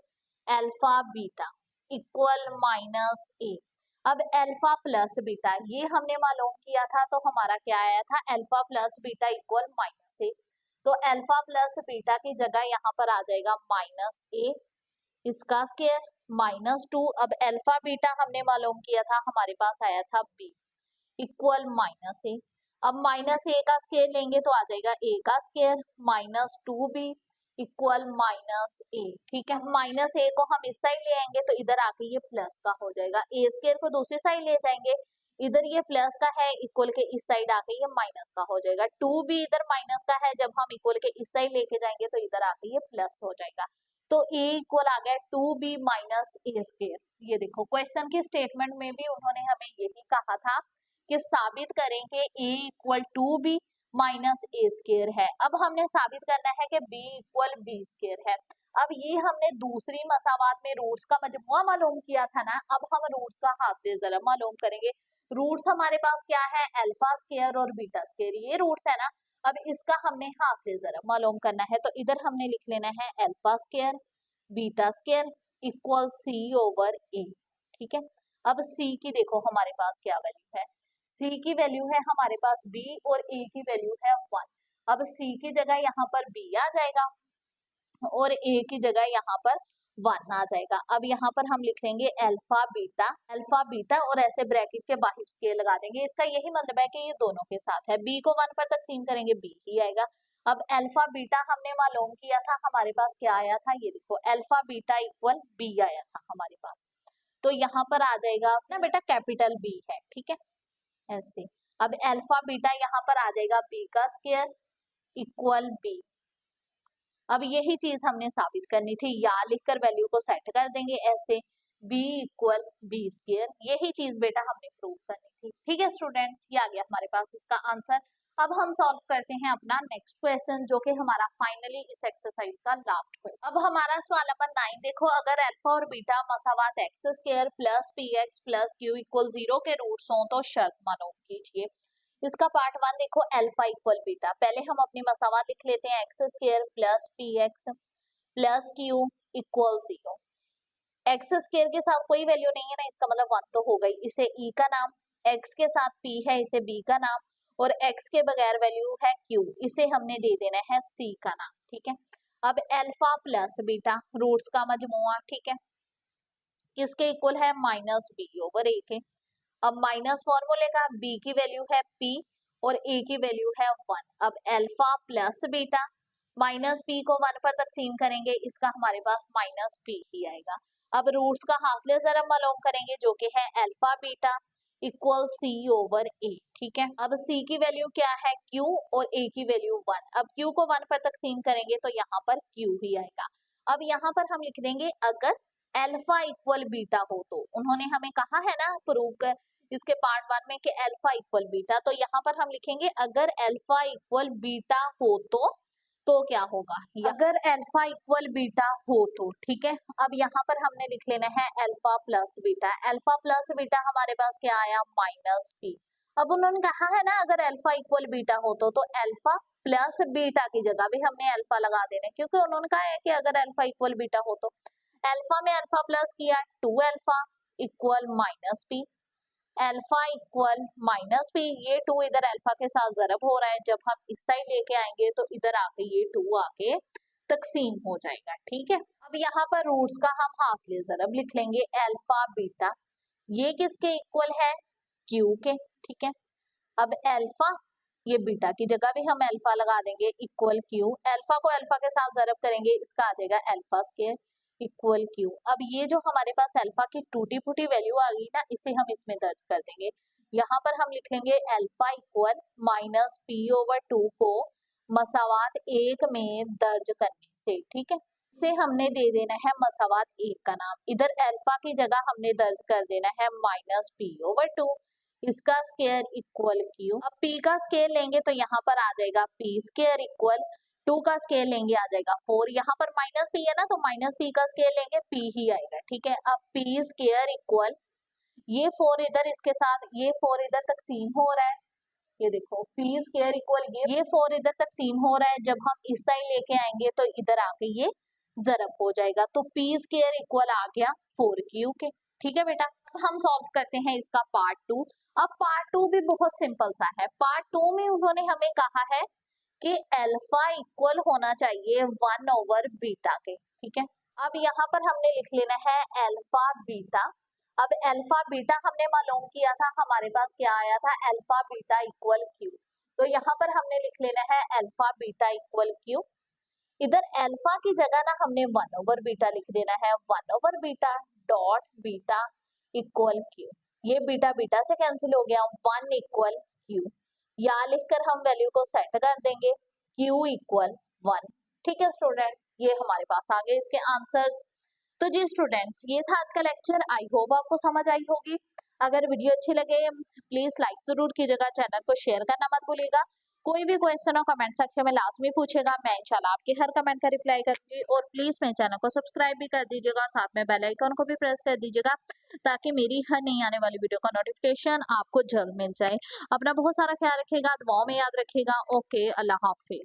अल्फा बीटा इक्वल -a। अब अल्फा प्लस बीटा ये हमने मालूम किया था, तो हमारा क्या आया था, alpha plus beta equal -a। तो अल्फा प्लस बीटा की जगह यहाँ पर आ जाएगा -a, इसका स्क्वायर -2। अब अल्फा बीटा हमने मालूम किया था, हमारे पास आया था b इक्वल -a। अब -a का स्क्वायर लेंगे तो आ जाएगा a का स्क्वायर -2b इक्वल -a। ठीक है, -a को हम इस साइड ले आएंगे तो इधर आके ये प्लस का हो जाएगा, a स्क्वायर को दूसरी साइड ले जाएंगे, इधर ये प्लस का है, इक्वल के इस साइड आके ये माइनस का हो जाएगा। 2b इधर माइनस का है, जब हम इक्वल के इस साइड लेके जाएंगे तो इधर आके ये प्लस हो जाएगा। तो a इक्वल आ गया 2b माइनस ए स्क्वायर। ये देखो क्वेश्चन की स्टेटमेंट में भी उन्होंने हमें यही कहा था कि साबित करें कि a equal 2b minus A square है। अब हमने साबित करना है कि b इक्वल b स्क्वायर है। अब ये हमने दूसरी मसावात में रूट्स का मजमुआ मालूम किया था ना, अब हम रूट्स का हासिल जरा मालूम करेंगे। रूट्स हमारे पास क्या है, अल्फा स्क्वायर और बीटा स्क्वायर, ये रूट्स है ना। अब इसका हमने हासिल जरा मालूम करना है, तो इधर हमने लिख लेना है alpha square beta square equal C over A. ठीक है, अब सी की देखो हमारे पास क्या वैल्यू है, सी की वैल्यू है हमारे पास b और a की वैल्यू है 1। अब c की जगह यहाँ पर b आ जाएगा और a की जगह यहाँ पर 1 आ जाएगा। अब यहाँ पर हम लिख लेंगे अल्फा बीटा और ऐसे ब्रैकेट के बाहर स्केल लगा देंगे। इसका यही मतलब है कि ये दोनों के साथ है, b को 1 पर तकसीम करेंगे b ही आएगा। अब अल्फा बीटा हमने मालूम किया था, हमारे पास क्या आया था, ये देखो अल्फा बीटा इक्वल b आया था हमारे पास। तो यहाँ पर आ जाएगा ना बेटा कैपिटल B है, ठीक है ऐसे। अब अल्फा बीटा यहाँ पर आ जाएगा b का स्क्वायर इक्वल b। अब यही चीज हमने साबित करनी थी, या लिखकर वैल्यू को सेट कर देंगे ऐसे, b इक्वल b स्क्वायर। यही चीज बेटा हमने प्रूव करनी थी। ठीक है स्टूडेंट्स, ये आ गया हमारे पास इसका आंसर। अब हम सॉल्व करते हैं अपना नेक्स्ट क्वेश्चन, जो कि हमारा फाइनली इस एक्सरसाइज का लास्ट क्वेश्चन। अब हमारा सवाल नंबर 9 देखो, अगर अल्फा और बीटा मसावात x square plus P x plus Q equal 0 के रूट्स हों तो शर्त मालूम कीजिए। इसका पार्ट 1 देखो, अल्फा इक्वल बीटा। पहले हम अपनी मसावात लिख लेते हैं, x square plus P x plus Q equal 0। X square के साथ कोई वैल्यू नहीं है ना, इसका मतलब 1 तो हो गई, इसे ई का नाम, एक्स के साथ पी है इसे बी का नाम, और एक्स के बगैर वैल्यू है क्यू, इसे हमने दे देना है सी का नाम। ठीक है, अब अल्फा प्लस बीटा रूट्स का मजमुआ, ठीक है, किसके इक्वल है, माइनस बी ओवर ए के। अब माइनस फॉर्मूले का, b की वैल्यू है p और a की वैल्यू है 1। अब alpha plus beta minus p को 1 पर तकसीम करेंगे, इसका हमारे पास माइनस p ही आएगा। अब रूट्स का हासिल जरा मालूम करेंगे, जो कि है alpha beta equal c over a। ठीक है, अब c की वैल्यू क्या है, q और a की वैल्यू 1। अब q को 1 पर तकसीम करेंगे तो यहाँ पर q ही आएगा। अब यहाँ पर हम लिख देंगे अगर अल्फा इक्वल बीटा हो तो, उन्होंने हमें कहा है ना प्रूव कर इसके पार्ट 1 में कि अल्फा इक्वल बीटा, तो यहाँ पर हम लिखेंगे अगर अल्फा इक्वल बीटा हो तो क्या होगा, अगर अल्फा इक्वल बीटा हो तो। ठीक है, अब यहाँ पर हमने लिख लेना है alpha plus beta. Alpha plus beta हमारे पास क्या आया, माइनस पी। अब उन्होंने कहा है ना अगर अल्फा इक्वल बीटा हो तो अल्फा प्लस बीटा की जगह भी हमने अल्फा लगा देना, क्योंकि उन्होंने कहा है कि अगर अल्फा इक्वल बीटा हो तो। अल्फा में अल्फा प्लस किया 2 alpha equal minus P, alpha equal minus P. ये 2 इधर अल्फा के साथ जरब हो रहा है, जब हम इस साइड लेके आएंगे तो इधर आके ये 2 आके तकसीम हो जाएगा। ठीक है, अब यहाँ पर रूट्स का हम हासिल जरब लिख लेंगे, अल्फा बीटा ये किसके इक्वल है, क्यू के। ठीक है, अब अल्फा ये बीटा की जगह भी हम अल्फा लगा देंगे इक्वल क्यू, अल्फा को अल्फा के साथ जरब करेंगे, इसका आ जाएगा अल्फा स्क्वायर इक्वल क्यू। अब ये जो हमारे पास अल्फा की टूटी फूटी वैल्यू आ गई ना, इसे हम इसमें दर्ज कर देंगे। यहाँ पर हम लिख लेंगे alpha equal minus P over 2 को मसावात 1 में दर्ज करने से। ठीक है, इसे हमने दे देना है मसावात 1 का नाम, इधर अल्फा की जगह हमने दर्ज कर देना है माइनस पी ओवर 2, इसका स्क्वायर इक्वल क्यू। अब p का स्क्वायर लेंगे तो यहाँ पर आ जाएगा p स्क्वायर इक्वल 2 का स्क्वायर लेंगे आ जाएगा 4, यहाँ पर माइनस p है ना तो माइनस p का स्क्वायर लेंगे p ही आएगा। ठीक है, अब p स्क्वायर इक्वल ये 4 इधर इसके साथ ये 4 इधर तकसीम हो रहा है, ये देखो p स्क्वायर इक्वल ये 4 इधर तकसीम हो रहा है, जब हम इस साइड लेके आएंगे तो इधर आके ये जरब हो जाएगा, तो p स्क्वायर इक्वल आ गया 4q के। ठीक है बेटा, अब हम सॉल्व करते हैं इसका पार्ट 2। अब पार्ट 2 भी बहुत सिंपल सा है। पार्ट 2 में उन्होंने हमें कहा है कि अल्फा इक्वल होना चाहिए 1 ओवर बीटा के। ठीक है, अब यहाँ पर हमने लिख लेना है अल्फा बीटा। अब अल्फा बीटा हमने मालूम किया था, हमारे पास क्या आया था, अल्फा बीटा इक्वल क्यू। तो यहाँ पर हमने लिख लेना है अल्फा बीटा इक्वल क्यू। इधर अल्फा की जगह ना हमने 1 ओवर बीटा लिख देना है, 1 over beta dot beta equal Q. ये बीटा बीटा से कैंसिल हो गया, 1 इक्वल क्यू, या लिखकर हम वैल्यू को सेट कर देंगे क्यू इक्वल 1। ठीक है स्टूडेंट, ये हमारे पास आ गए इसके आंसर्स। तो जी स्टूडेंट्स, ये था आज का लेक्चर। आई होप आपको समझ आई होगी। अगर वीडियो अच्छी लगे प्लीज लाइक जरूर कीजिएगा, चैनल को शेयर करना मत भूलिएगा। कोई भी क्वेश्चन हो कमेंट सेक्शन में लाजमी पूछेगा, मैं इंशाल्लाह आपके हर कमेंट का रिप्लाई करूंगी। और प्लीज मेरे चैनल को सब्सक्राइब भी कर दीजिएगा और साथ में बेल आइकन को भी प्रेस कर दीजिएगा, ताकि मेरी हर नई आने वाली वीडियो का नोटिफिकेशन आपको जल्द मिल जाए। अपना बहुत सारा ख्याल रखिएगा, दुआओं में याद रखिएगा। ओके, अल्लाह हाफिज।